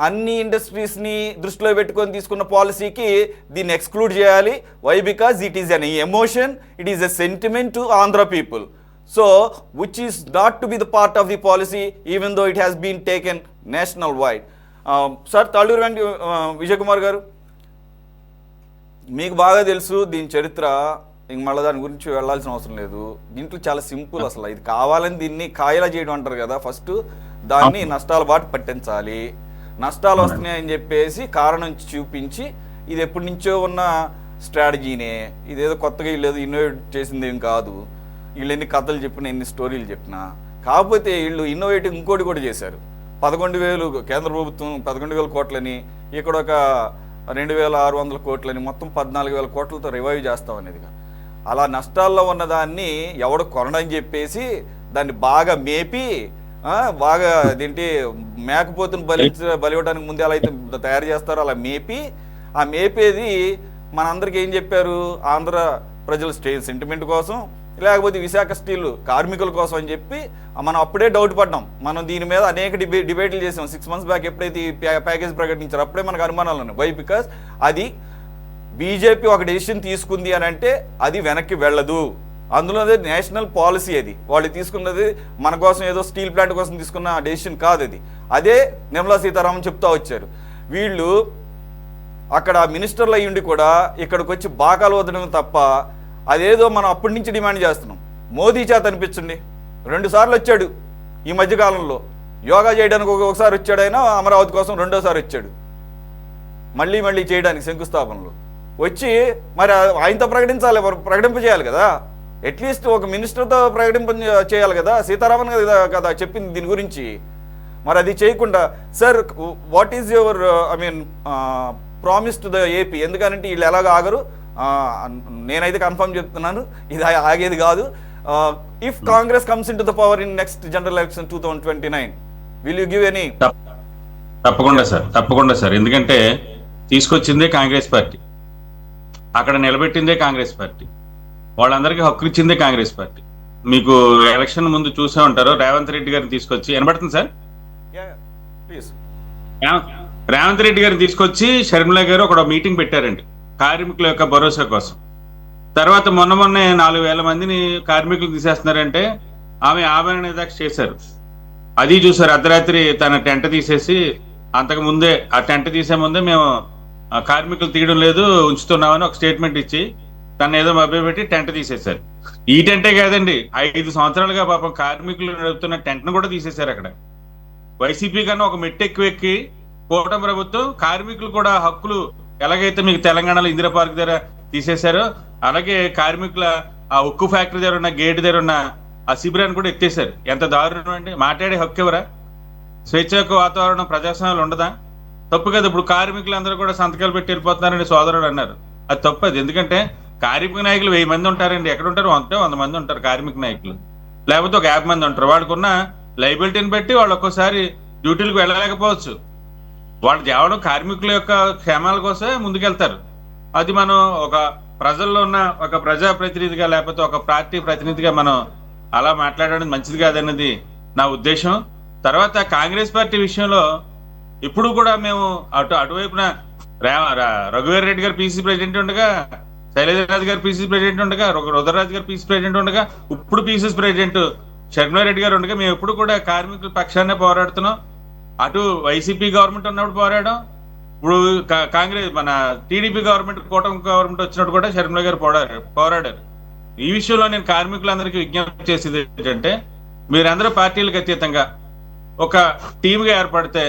అన్ని ఇండస్ట్రీస్ని దృష్టిలో పెట్టుకొని తీసుకున్న పాలసీకి దీన్ని ఎక్స్క్లూడ్ చేయాలి. Why? Because it is an emotion, it is a sentiment to Andhra people, so which is not to be the part of the policy even though it has been taken national wide. Sir Talluru Vijay Kumar garu, మీకు బాగా తెలుసు దీని చరిత్ర. ఇంక మళ్ళీ దాని గురించి వెళ్ళాల్సిన అవసరం లేదు. దీంట్లో చాలా సింపుల్. అసలు ఇది కావాలని దీన్ని కాయలా చేయడం అంటారు కదా, ఫస్ట్ దాన్ని నష్టాల బాటు పట్టించాలి. నష్టాలు వస్తున్నాయని చెప్పేసి కారణం చూపించి ఇది ఎప్పటి నుంచో ఉన్న స్ట్రాటజీనే, ఇదేదో కొత్తగా వీళ్ళు ఇన్నోవేట్ చేసింది ఏం కాదు. వీళ్ళు ఎన్ని కథలు చెప్పినా ఎన్ని స్టోరీలు చెప్పినా, కాకపోతే వీళ్ళు ఇన్నోవేటివ్ ఇంకోటి కూడా చేశారు. 11,000 కేంద్ర ప్రభుత్వం 11,000 కోట్లని, ఇక్కడ ఒక 2,600 కోట్లని, మొత్తం 14,000 కోట్లతో రివైవ్ చేస్తాం అనేదిగా. అలా నష్టాల్లో ఉన్నదాన్ని ఎవడు కొనడని చెప్పేసి దాన్ని బాగా మేపి బాగా అదేంటి మేకపోతుని బలివ్వడానికి ముందే అలా అయితే తయారు చేస్తారో అలా మేపి, ఆ మేపేది మనందరికీ ఏం చెప్పారు, ఆంధ్ర ప్రజల సెంటిమెంట్ కోసం, లేకపోతే విశాఖ స్టీల్ కార్మికుల కోసం అని చెప్పి మనం అప్పుడే డౌట్ పడ్డాం. మనం దీని మీద అనేక డిబేట్లు చేసాం 6 months బ్యాక్. ఎప్పుడైతే ఈ ప్యాకేజ్ ప్రకటించారో అప్పుడే మనకు అనుమానాలు ఉన్నాయి. వై? బికాస్ అది బీజేపీ ఒక డెసిషన్ తీసుకుంది అని అంటే అది వెనక్కి వెళ్ళదు. అందులో నేషనల్ పాలసీ. అది వాళ్ళు తీసుకున్నది మన కోసం, ఏదో స్టీల్ ప్లాంట్ కోసం తీసుకున్న డెసిషన్ కాదు అది. అదే నిర్మలా సీతారామన్ చెప్తా వచ్చారు. వీళ్ళు అక్కడ మినిస్టర్లు అయ్యుండి కూడా ఇక్కడికి వచ్చి బాకాలు వదలడం తప్ప అదేదో మనం అప్పటి నుంచి డిమాండ్ చేస్తున్నాం. మోదీ చేత అనిపించండి, 2 సార్లు వచ్చాడు ఈ మధ్యకాలంలో. యోగా చేయడానికి ఒకసారి వచ్చాడు ఆయన, అమరావతి కోసం 2వ సారి వచ్చాడు మళ్ళీ చేయడానికి శంకుస్థాపనలో వచ్చి. మరి ఆయనతో ప్రకటింపజేయాలి కదా, అట్లీస్ట్ ఒక మినిస్టర్తో చేయాలి కదా. సీతారామన్ కదా చెప్పింది దీని గురించి. మరి అది చేయకుండా, sir what is your promise to the AP? ఎందుకంటే వీళ్ళు ఎలాగ ఆగరు, నేనైతే కన్ఫర్మ్ చెప్తున్నాను, ఇది ఆగేది కాదు. If Congress comes in to the power in next general election 2029, will you give any? తప్పకుండా సార్. ఎందుకంటే తీసుకొచ్చిందే కాంగ్రెస్ పార్టీ, అక్కడ నిలబెట్టిందే కాంగ్రెస్ పార్టీ, వాళ్ళందరికీ హక్కు ఇచ్చిందే కాంగ్రెస్ పార్టీ. మీకు ఎలక్షన్ ముందు చూసే ఉంటారు, రేవంత్ రెడ్డి గారిని తీసుకొచ్చి, వినబడుతుంది సార్? ప్లీజ్. రేవంత్ రెడ్డి గారిని తీసుకొచ్చి షర్మిల గారు ఒక మీటింగ్ పెట్టారండి కార్మికుల యొక్క భరోసా కోసం. తర్వాత మొన్నే 4,000 మందిని కార్మికులు తీసేస్తున్నారంటే ఆమె ఆభరణ దీక్ష చేశారు. అది చూసారు. అర్ధరాత్రి తన టెంట్ తీసేసి, అంతకు ముందే ఆ టెంట్ తీసే ముందే మేము కార్మికులు తీయడం లేదు, ఉంచుతున్నామని ఒక స్టేట్మెంట్ ఇచ్చి తను ఏదో మభ్యపెట్టి టెంట్ తీసేశారు. ఈ టెంటే కాదండి, 5 సంవత్సరాలుగా పాపం కార్మికులు నడుపుతున్న టెంట్ను కూడా తీసేశారు. అక్కడ వైసీపీ కన్నా ఒక మెట్టెక్కి కూటమి ప్రభుత్వం కార్మికులు కూడా హక్కులు ఎలాగైతే మీకు తెలంగాణలో ఇందిరా పార్క్ దగ్గర తీసేశారో, అలాగే కార్మికుల ఆ ఉక్కు ఫ్యాక్టరీ దగ్గర ఉన్న గేట్ దగ్గర ఉన్న ఆ శిబిరాన్ని కూడా ఎత్తేసారు. ఎంత దారుణం అండి! మాట్లాడే హక్కు ఎవరా? స్వేచ్ఛకు వాతావరణం ప్రజాస్వామ్యాలు ఉండదా? తప్పు కదా. ఇప్పుడు కార్మికులందరూ కూడా సంతకాలు పెట్టి వెళ్ళిపోతున్నారని సోదరుడు అన్నారు, అది తప్పదు. ఎందుకంటే కార్మిక నాయకులు 1000 మంది ఉంటారండి. ఎక్కడ ఉంటారు? 100 మంది ఉంటారు కార్మిక నాయకులు, లేకపోతే ఒక 50 మంది ఉంటారు. వాళ్ళకున్న లైబిలిటీని బట్టి వాళ్ళు ఒక్కోసారి డ్యూటీలకు వెళ్ళలేకపోవచ్చు. వాళ్ళు కేవలం కార్మికుల యొక్క క్షేమాల కోసమే ముందుకెళ్తారు. అది మనం ఒక ప్రజల్లో ఉన్న ఒక ప్రజాప్రతినిధిగా, లేకపోతే ఒక పార్టీ ప్రతినిధిగా మనం అలా మాట్లాడడం మంచిది కాదన్నది నా ఉద్దేశం. తర్వాత కాంగ్రెస్ పార్టీ విషయంలో ఇప్పుడు కూడా మేము అటువైపున రఘువీర్ రెడ్డి గారు పీసీ ప్రెసిడెంట్ ఉండగా, శైలజరాజు గారు పీసీ ప్రెసిడెంట్ ఉండగా, రుద్రరాజు గారు పీసీ ప్రెసిడెంట్ ఉండగా, ఇప్పుడు పీసీ ప్రెసిడెంట్ షర్మిలారెడ్డి గారు ఉండగా మేము ఎప్పుడు కూడా కార్మికుల పక్షాన్నే పోరాడుతున్నాం. అటు వైసీపీ గవర్నమెంట్ ఉన్నప్పుడు పోరాడాం, ఇప్పుడు కాంగ్రెస్ మన టీడీపీ గవర్నమెంట్, కూటమి గవర్నమెంట్ వచ్చినప్పుడు కూడా షర్మిల గారు పోరాడారు. ఈ విషయంలో నేను కార్మికులందరికీ విజ్ఞప్తి చేసేది ఏంటంటే, మీరందరూ పార్టీలకు అతీతంగా ఒక టీమ్గా ఏర్పడితే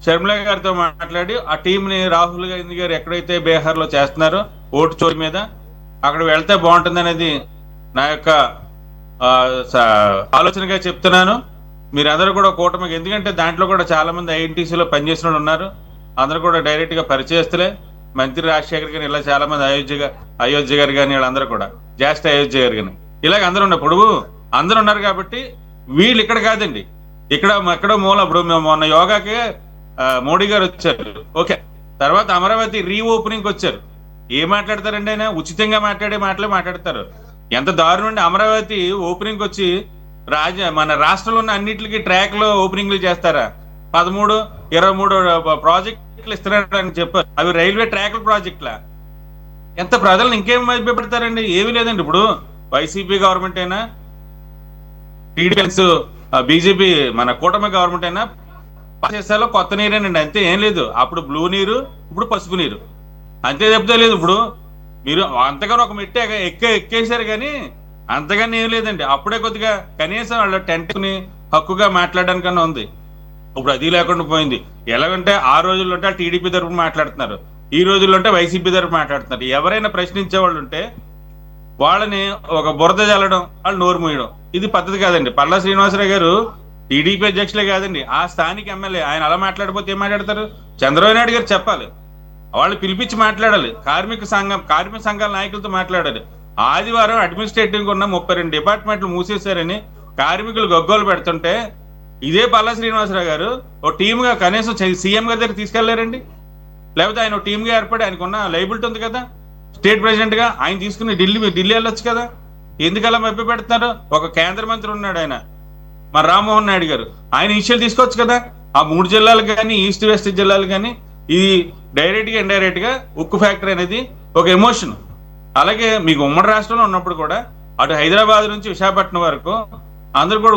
షర్మిల గారితో మాట్లాడి ఆ టీంని రాహుల్ గాంధీ గారు ఎక్కడైతే బీహార్లో చేస్తున్నారో ఓటు చోరీ మీద, అక్కడ వెళ్తే బాగుంటుంది అనేది నా యొక్క ఆలోచనగా చెప్తున్నాను. మీరందరూ కూడా కూటమికి, ఎందుకంటే దాంట్లో కూడా చాలా మంది ఐఎన్టీసీలో పనిచేసిన వాళ్ళు ఉన్నారు, అందరూ కూడా డైరెక్ట్ గా పరిచయస్తులే. మంత్రి రాజశేఖర్ గారిని, ఇలా చాలా మంది అయోధ్య గారు కానీ, వీళ్ళందరూ కూడా జాస్ట్ అయోధ్య గారు కానీ ఇలాగ అందరూ ఉన్నప్పుడు అందరూ ఉన్నారు కాబట్టి వీళ్ళు ఇక్కడ కాదండి, ఎక్కడో మూల. ఇప్పుడు మేము మొన్న యోగాకి మోడీ గారు వచ్చారు, ఓకే. తర్వాత అమరావతి రీఓపెనింగ్ వచ్చారు. ఏం మాట్లాడతారండి ఆయన? ఉచితంగా మాట్లాడే మాటలే మాట్లాడతారు. ఎంత దారుణం అండి! అమరావతి ఓపెనింగ్ వచ్చి మన రాష్ట్రంలో ఉన్న అన్నింటికి ట్రాక్లో ఓపెనింగ్లు చేస్తారా? 13, 23 ప్రాజెక్టులు ఇస్తున్నారని చెప్పారు. అవి రైల్వే ట్రాక్ల ప్రాజెక్టులా? ఎంత ప్రజలను ఇంకేం మభ్యపెడతారండి? ఏమీ లేదండి. ఇప్పుడు వైసీపీ గవర్నమెంట్ అయినా, టీడీపీ, బీజేపీ మన కూటమి గవర్నమెంట్ అయినా చేస్తాలో కొత్త నీరేనండి, అంతే, ఏం లేదు. అప్పుడు బ్లూ నీరు, ఇప్పుడు పసుపు నీరు, అంతే చెప్తే లేదు. ఇప్పుడు మీరు అంతగానో ఒక మెట్టు ఎక్కేశారు కానీ అంతగానే ఏం లేదండి. అప్పుడే కొద్దిగా కనీసం వాళ్ళ టెంట్ని హక్కుగా మాట్లాడడానికన్నా ఉంది. ఇప్పుడు అది లేకుండా పోయింది. ఎలాగంటే ఆ రోజుల్లో అంటే టీడీపీ తరపున మాట్లాడుతున్నారు, ఈ రోజుల్లో అంటే వైసీపీ తరపున మాట్లాడుతున్నారు. ఎవరైనా ప్రశ్నించే వాళ్ళు ఉంటే వాళ్ళని ఒక బురద జల్లడం, వాళ్ళు నోరు మూయడం, ఇది పద్ధతి కాదండి. పల్లా శ్రీనివాసరావు గారు టీడీపీ అధ్యక్షులే కాదండి, ఆ స్థానిక ఎమ్మెల్యే. ఆయన అలా మాట్లాడిపోతే ఏం మాట్లాడతారు? చంద్రబాబు నాయుడు గారు చెప్పాలి, వాళ్ళు పిలిపించి మాట్లాడాలి, కార్మిక సంఘాల నాయకులతో మాట్లాడాలి. ఆదివారం అడ్మినిస్ట్రేటివ్ ఉన్న 32 డిపార్ట్మెంట్లు మూసేశారని కార్మికులు గగ్గోలు పెడుతుంటే ఇదే పల్లా శ్రీనివాసరావు గారు ఓ టీమ్గా కనీసం సీఎం గారి దగ్గర తీసుకెళ్లారండి? లేకపోతే ఆయన టీమ్గా ఏర్పడి ఆయనకున్న లైబిలిటీ ఉంది కదా, స్టేట్ ప్రెసిడెంట్ గా ఆయన తీసుకుని ఢిల్లీ వెళ్ళొచ్చు కదా. ఎందుకలా మభ్య పెడుతున్నారు? ఒక కేంద్ర మంత్రి ఉన్నాడు ఆయన, మన రామ్మోహన్ నాయుడు గారు, ఆయన ఇష్యూలు తీసుకోవచ్చు కదా. ఆ 3 జిల్లాలు కానీ ఈస్ట్ వెస్ట్ జిల్లాలు కానీ ఇది డైరెక్ట్ గా ఇండైరెక్ట్ గా ఉక్కు ఫ్యాక్టరీ అనేది ఒక ఎమోషన్. అలాగే మీకు ఉమ్మడి రాష్ట్రంలో ఉన్నప్పుడు కూడా అటు హైదరాబాద్ నుంచి విశాఖపట్నం వరకు అందరూ కూడా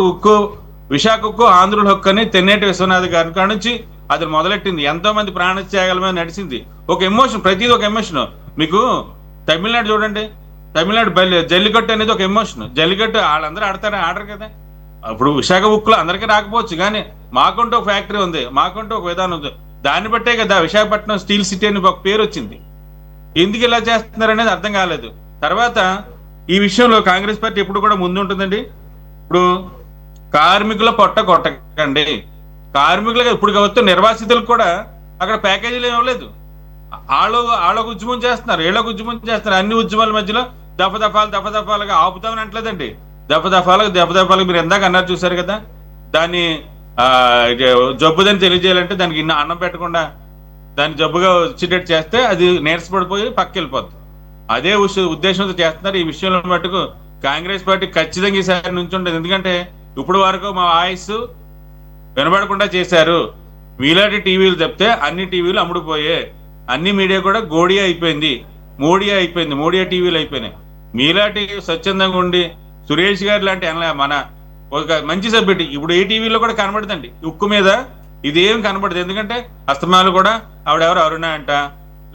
విశాఖ ఉక్కు ఆంధ్రుల హక్కు అని తెన్నేటి విశ్వనాథ్ గారి కాడ నుంచి అది మొదలెట్టింది. ఎంతో మంది ప్రాణత్యాగాల మీద నడిచింది. ఒక ఎమోషన్, ప్రతిదీ ఒక ఎమోషన్. మీకు తమిళనాడు చూడండి, తమిళనాడు జల్లికట్టు అనేది ఒక ఎమోషన్. జల్లికట్టు వాళ్ళందరూ ఆడరు కదా. ఇప్పుడు విశాఖ ఉక్కులో అందరికీ రాకపోవచ్చు, కానీ మాకుంటూ ఒక ఫ్యాక్టరీ ఉంది, మాకుంటూ ఒక విధానం ఉంది. దాన్ని బట్టే కదా విశాఖపట్నం స్టీల్ సిటీ అని ఒక పేరు వచ్చింది. ఎందుకు ఇలా చేస్తున్నారు అనేది అర్థం కాలేదు. తర్వాత ఈ విషయంలో కాంగ్రెస్ పార్టీ ఎప్పుడు కూడా ముందు ఉంటుందండి. ఇప్పుడు కార్మికుల పొట్ట కొట్టకండి, కార్మికులకు ఇప్పుడు కావచ్చు నిర్వాసితులకు కూడా అక్కడ ప్యాకేజీలు ఇవ్వలేదు. వాళ్ళ ఉద్యమం చేస్తున్నారు, వీళ్ళకు ఉద్యమం చేస్తున్నారు. అన్ని ఉద్యమాల మధ్యలో దఫదఫాలుగా ఆపుతామని అంటలేదండి. దఫదఫాలుగా మీరు ఎందాక అన్నారు చూసారు కదా, దాన్ని జబ్బుదని తెలియజేయాలంటే దానికి ఇన్న అన్నం పెట్టకుండా దాన్ని జబ్బుగా వచ్చేటట్టు చేస్తే అది నీరసపడిపోయి పక్కకి వెళ్ళిపోద్ది. అదే ఉద్దేశంతో చేస్తున్నారు. ఈ విషయంలో మటుకు కాంగ్రెస్ పార్టీ ఖచ్చితంగా ఈసారి నుంచి ఉండదు. ఎందుకంటే ఇప్పుడు వరకు మా వాయిస్ వినబడకుండా చేశారు. మీలాంటి టీవీలు చెప్తే అన్ని టీవీలు అమ్ముడుపోయే, అన్ని మీడియా కూడా గోడియా అయిపోయింది, మోడియా టీవీలు అయిపోయినాయి. మీలాంటి స్వచ్ఛందంగా ఉండి సురేష్ గారు లాంటి మన ఒక మంచి సభ్యుడు ఇప్పుడు ఏ టీవీలో కూడా కనబడదండి. ఉక్కు మీద ఇదేం కనబడదు. ఎందుకంటే అస్తమాలు కూడా ఆవిడెవరు అరుణ అంట,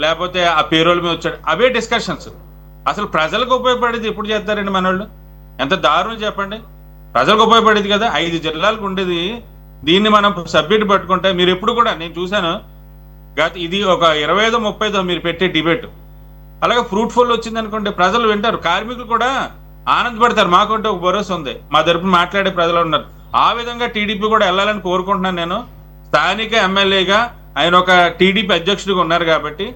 లేకపోతే ఆ పేరోల మీద వచ్చాడు, అవే డిస్కషన్స్. అసలు ప్రజలకు ఉపయోగపడేది ఎప్పుడు చేస్తారండి మనోళ్ళు? ఎంత దారుణం చెప్పండి. ప్రజలకు ఉపయోగపడేది కదా, 5 జిల్లాలకు ఉండేది. దీన్ని మనం సబ్జెక్ట్ పట్టుకుంటే మీరు ఎప్పుడు కూడా నేను చూశాను ఇది ఒక 25-30 మీరు పెట్టే డిబేట్ అలాగే ఫ్రూట్ఫుల్ వచ్చింది అనుకోండి, ప్రజలు వింటారు, కార్మికులు కూడా ఆనందపడతారు. మాకుంటే ఒక భరోసా ఉంది, మా తరపున మాట్లాడే ప్రజలు ఉన్నారు. ఆ విధంగా టీడీపీ కూడా వెళ్ళాలని కోరుకుంటున్నాను. నేను స్థానిక ఎమ్మెల్యేగా ఆయన ఒక టీడీపీ అధ్యక్షుడిగా ఉన్నారు కాబట్టి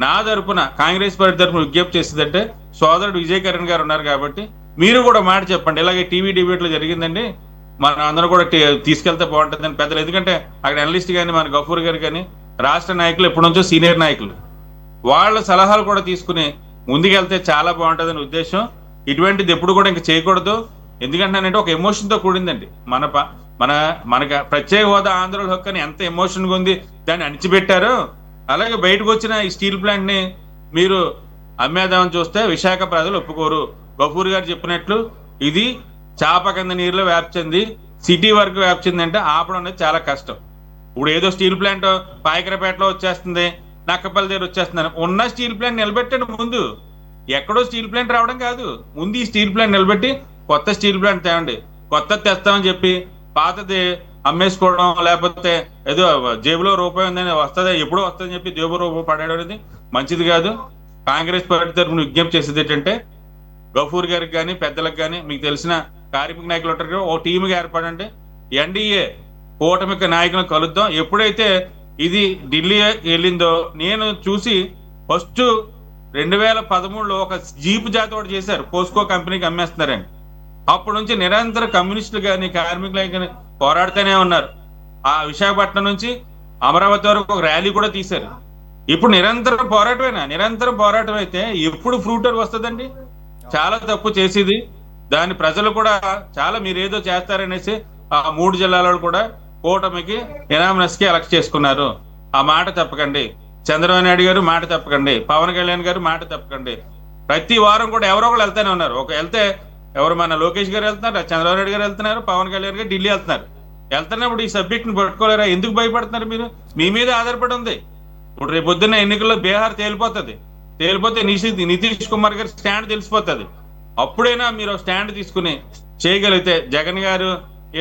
నా తరపున కాంగ్రెస్ పార్టీ తరపున విజ్ఞప్తి చేసిందంటే సోదరుడు విజయ్ కిరణ్ గారు ఉన్నారు కాబట్టి మీరు కూడా మాట చెప్పండి. ఇలాగే టీవీ డిబేట్లో జరిగిందండి, మన అందరూ కూడా తీసుకెళ్తే బాగుంటుందని పెద్దలు. ఎందుకంటే అక్కడ అనలిస్ట్ కానీ మన గఫూర్ గారు కానీ రాష్ట్ర నాయకులు ఎప్పటి నుంచో సీనియర్ నాయకులు, వాళ్ళ సలహాలు కూడా తీసుకుని ముందుకెళ్తే చాలా బాగుంటుందని ఉద్దేశం. ఇటువంటిది ఎప్పుడు కూడా ఇంకా చేయకూడదు. ఎందుకంటే ఒక ఎమోషన్తో కూడిందండి. మనకు ప్రత్యేక హోదా ఆంధ్రుల హక్కు అని ఎంత ఎమోషన్గా ఉంది, దాన్ని అణిచిపెట్టారో. అలాగే బయటకు వచ్చిన ఈ స్టీల్ ప్లాంట్ని మీరు అమ్మేద్దామని చూస్తే విశాఖ ప్రజలు ఒప్పుకోరు. గఫూర్ గారు చెప్పినట్లు ఇది చాప కింద నీరులో వ్యాప్చింది, సిటీ వరకు వ్యాప్చింది అంటే ఆపడం అనేది చాలా కష్టం. ఇప్పుడు ఏదో స్టీల్ ప్లాంట్ పాయకరపేటలో వచ్చేస్తుంది, నక్కపల్లి దగ్గర వచ్చేస్తుంది. ఉన్న స్టీల్ ప్లాంట్ నిలబెట్టండి ముందు. ఎక్కడో స్టీల్ ప్లాంట్ రావడం కాదు, ముందు ఈ స్టీల్ ప్లాంట్ నిలబెట్టి కొత్త స్టీల్ ప్లాంట్ తేవండి. కొత్తది తెస్తామని చెప్పి పాతది అమ్మేసుకోవడం, లేకపోతే ఏదో జేబులో రూపాయి ఉందని వస్తుంది, ఎప్పుడో వస్తుందని చెప్పి జేబులో రూపాయి పడేయడం అనేది మంచిది కాదు. కాంగ్రెస్ పార్టీ తరఫున విజ్ఞప్తి చేసేది ఏంటంటే గఫూర్ గారికి కానీ పెద్దలకు కానీ మీకు తెలిసిన కార్మిక నాయకులు ఉంటారు కదా, ఓ టీముగా ఏర్పడండి. ఎన్డీఏ కూటమిక నాయకులను కలుద్దాం. ఎప్పుడైతే ఇది ఢిల్లీ వెళ్ళిందో నేను చూసి ఫస్ట్ 2013లో ఒక జీపు జాతి ఒకటి చేశారు, పోస్కో కంపెనీకి అమ్మేస్తున్నారండి. అప్పటి నుంచి నిరంతర కమ్యూనిస్టులు కానీ కార్మికులు కానీ పోరాడుతూనే ఉన్నారు. ఆ విశాఖపట్నం నుంచి అమరావతి వరకు ఒక ర్యాలీ కూడా తీశారు. ఇప్పుడు నిరంతరం పోరాటం అయితే ఎప్పుడు ఫ్రూటర్ వస్తుందండి? చాలా తప్పు చేసేది. దాని ప్రజలు కూడా చాలా మీరేదో చేస్తారనేసి ఆ 3 జిల్లాలలో కూడా కూటమికి ఎనామినస్ కి ఎలక్ట్ చేసుకున్నారు. ఆ మాట తప్పకండి. చంద్రబాబు నాయుడు గారు మాట తప్పకండి, పవన్ కళ్యాణ్ గారు మాట తప్పకండి. ప్రతి వారం కూడా ఎవరో ఒకరు వెళ్తూనే ఉన్నారు. వెళ్తే ఎవరు మన లోకేష్ గారు వెళ్తున్నారు, చంద్రబాబు నాయుడు గారు వెళ్తున్నారు, పవన్ కళ్యాణ్ గారు ఢిల్లీ వెళ్తున్నారు. వెళ్తున్నప్పుడు ఈ సబ్జెక్ట్ని పట్టుకోలేరా? ఎందుకు భయపడుతున్నారు మీరు? మీ మీద ఆధారపడి ఉంది. ఇప్పుడు రేపు పొద్దున్న ఎన్నికల్లో బీహార్ తేలిపోతుంది, తేలిపోతే నితీష్ కుమార్ గారి స్టాండ్ తెలిసిపోతుంది. అప్పుడైనా మీరు స్టాండ్ తీసుకుని చేయగలిగితే, జగన్ గారు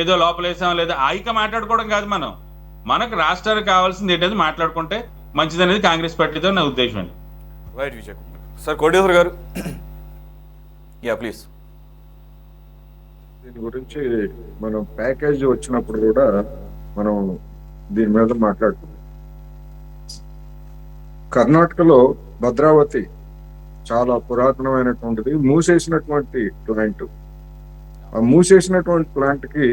ఏదో లోపలేసాం లేదా ఐక మాట్లాడుకోవడం కాదు, మనకు రాష్ట్రానికి కావాల్సింది ఏంటది మాట్లాడుకుంటే మంచిదనేది కాంగ్రెస్ పార్టీతో నా ఉద్దేశం అండి. Right Vijay Kumar sir. కోటేశ్వర్ గారు, యా ప్లీజ్. దీని గురించి మనం ప్యాకేజ్ వచ్చినప్పుడు కూడా మనం దీని మీద మాట్లాడుకున్నాం. కర్ణాటకలో భద్రావతి చాలా పురాతనమైనటువంటిది, మూసేసినటువంటి ప్లాంట్. ఆ మూసేసినటువంటి ప్లాంట్ కి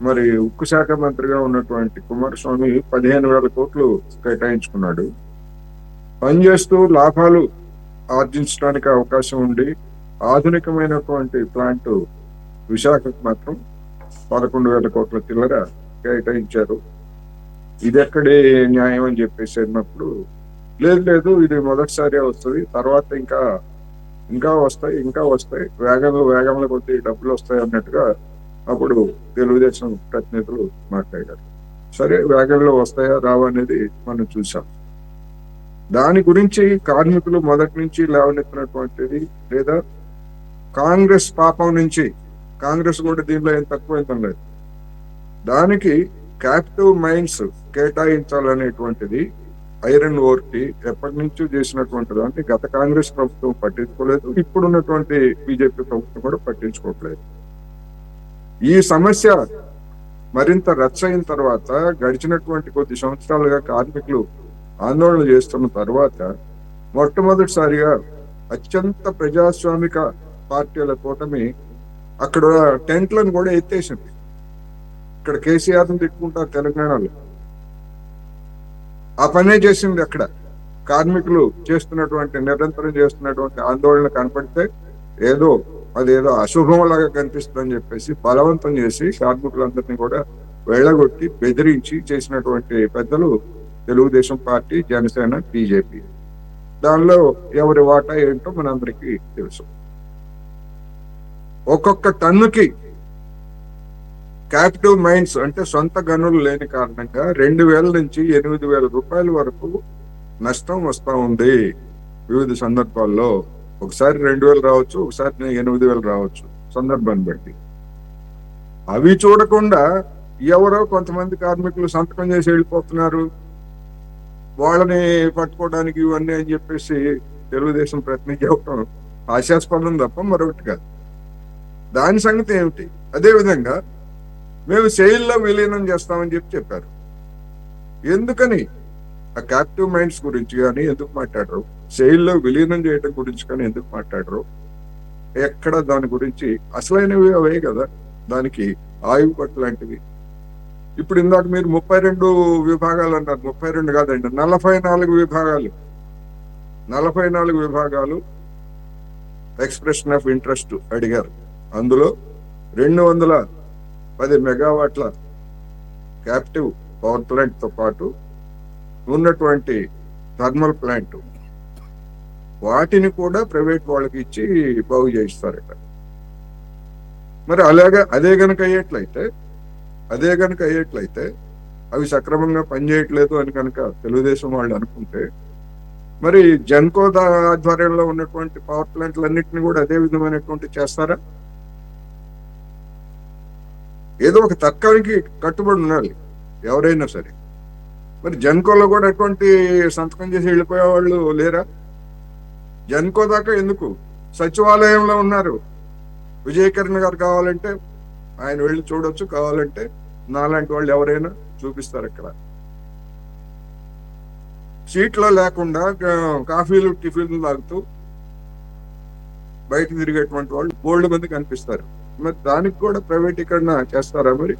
మరి ఉక్కు శాఖ మంత్రిగా ఉన్నటువంటి కుమారస్వామి 15,000 కోట్లు కేటాయించుకున్నాడు. పనిచేస్తూ లాభాలు ఆర్జించడానికి అవకాశం ఉండి ఆధునికమైనటువంటి ప్లాంట్ విశాఖకు మాత్రం 11,000 కోట్ల చిల్లర కేటాయించారు. ఇది ఎక్కడే న్యాయం అని చెప్పేసి అన్నప్పుడు, లేదు ఇది మొదటిసారి వస్తుంది, తర్వాత ఇంకా వస్తాయి వేగంలో కొద్ది డబ్బులు వస్తాయి అన్నట్టుగా అప్పుడు తెలుగుదేశం ప్రతినిధులు మాట్లాడారు. సరే, వేగంలో వస్తాయా రావా అనేది మనం చూసాం. దాని గురించి కార్మికులు మొదటి నుంచి లేవనెత్తినటువంటిది, లేదా కాంగ్రెస్ పాపం నుంచి, కాంగ్రెస్ కూడా దీనిలో ఏం తక్కువైందని లేదు, దానికి క్యాపిటివ్ మైన్స్ కేటాయించాలనేటువంటిది ఐరన్ ఓర్ కి ఎప్పటి నుంచో చేసినటువంటి దాన్ని గత కాంగ్రెస్ ప్రభుత్వం పట్టించుకోలేదు, ఇప్పుడున్నటువంటి బీజేపీ ప్రభుత్వం కూడా పట్టించుకోవట్లేదు. ఈ సమస్య మరింత రచ్చయిన తర్వాత, గడిచినటువంటి కొద్ది సంవత్సరాలుగా కార్మికులు ఆందోళన చేస్తున్న తర్వాత, మొట్టమొదటిసారిగా అత్యంత ప్రజాస్వామిక పార్టీల కూటమి అక్కడ టెంట్లను కూడా ఎత్తేసింది. ఇక్కడ కేసీఆర్ని తిట్టుకుంటారు తెలంగాణలో, ఆ పనే చేసింది. అక్కడ కార్మికులు చేస్తున్నటువంటి నిరంతరం చేస్తున్నటువంటి ఆందోళన కనపడితే అదేదో అశుభంలాగా కనిపిస్తుందని చెప్పేసి బలవంతం చేసి కార్మికులందరినీ కూడా వెళ్ళగొట్టి బెదిరించి చేసినటువంటి పెద్దలు తెలుగుదేశం పార్టీ, జనసేన, బీజేపీ. దానిలో ఎవరి వాటా ఏంటో మనందరికీ తెలుసు. ఒక్కొక్క టన్నుకి క్యాపిటివ్ మైన్స్ అంటే సొంత గనులు లేని కారణంగా 2,000 నుంచి 8,000 రూపాయల వరకు నష్టం వస్తా ఉంది. వివిధ సందర్భాల్లో ఒకసారి 2,000 రావచ్చు, ఒకసారి 8,000 రావచ్చు, సందర్భాన్ని బట్టి. అవి చూడకుండా ఎవరో కొంతమంది కార్మికులు సంతకం చేసి వెళ్ళిపోతున్నారు, వాళ్ళని పట్టుకోవడానికి ఇవన్నీ అని చెప్పేసి తెలుగుదేశం ప్రతినిధి అవటం హాస్యాస్పదం తప్ప మరొకటి కాదు. దాని సంగతి ఏమిటి? అదేవిధంగా మేము సెయిల్లో విలీనం చేస్తామని చెప్పారు. ఎందుకని ఆ క్యాపిటివ్ మైండ్స్ గురించి కానీ ఎందుకు మాట్లాడరు? సెయిల్లో విలీనం చేయడం గురించి కానీ ఎందుకు మాట్లాడరు? ఎక్కడ దాని గురించి అసలైనవి అవే కదా, దానికి ఆయువు పట్టు లాంటివి. ఇప్పుడు ఇందాక మీరు 32 విభాగాలు అన్నారు, 32 కాదండి, 44 విభాగాలు. 44 విభాగాలు ఎక్స్ప్రెషన్ ఆఫ్ ఇంట్రెస్ట్ అడిగారు. అందులో 210 మెగావాట్ల క్యాపిటివ్ పవర్ ప్లాంట్ తో పాటు ఉన్నటువంటి థర్మల్ ప్లాంట్, వాటిని కూడా ప్రైవేట్ వాళ్ళకి ఇచ్చి బాగు చేయిస్తారట. మరి అదే గనక అయ్యేట్లయితే అవి సక్రమంగా పనిచేయట్లేదు అని కనుక తెలుగుదేశం వాళ్ళు అనుకుంటే, మరి జెన్కో ఆధ్వర్యంలో ఉన్నటువంటి పవర్ ప్లాంట్లన్నింటినీ కూడా అదే విధమైనటువంటి చేస్తారా? ఏదో ఒక తర్కానికి కట్టుబడి ఉండాలి ఎవరైనా సరే. మరి జెన్కోలో కూడా అటువంటి సంతకం చేసి వెళ్ళిపోయే వాళ్ళు లేరా? జెన్కో దాకా ఎందుకు, సచివాలయంలో ఉన్నారు. విజయకిరణ్ గారు కావాలంటే ఆయన వెళ్ళి చూడొచ్చు, కావాలంటే నాలాంటి వాళ్ళు ఎవరైనా చూపిస్తారు. అక్కడ సీట్లో లేకుండా కాఫీలు టిఫిన్లు తాగుతూ బయట తిరిగేటువంటి వాళ్ళు బోల్డ్ మంది కనిపిస్తారు. మరి దానికి కూడా ప్రైవేటీకరణ చేస్తారా? మరి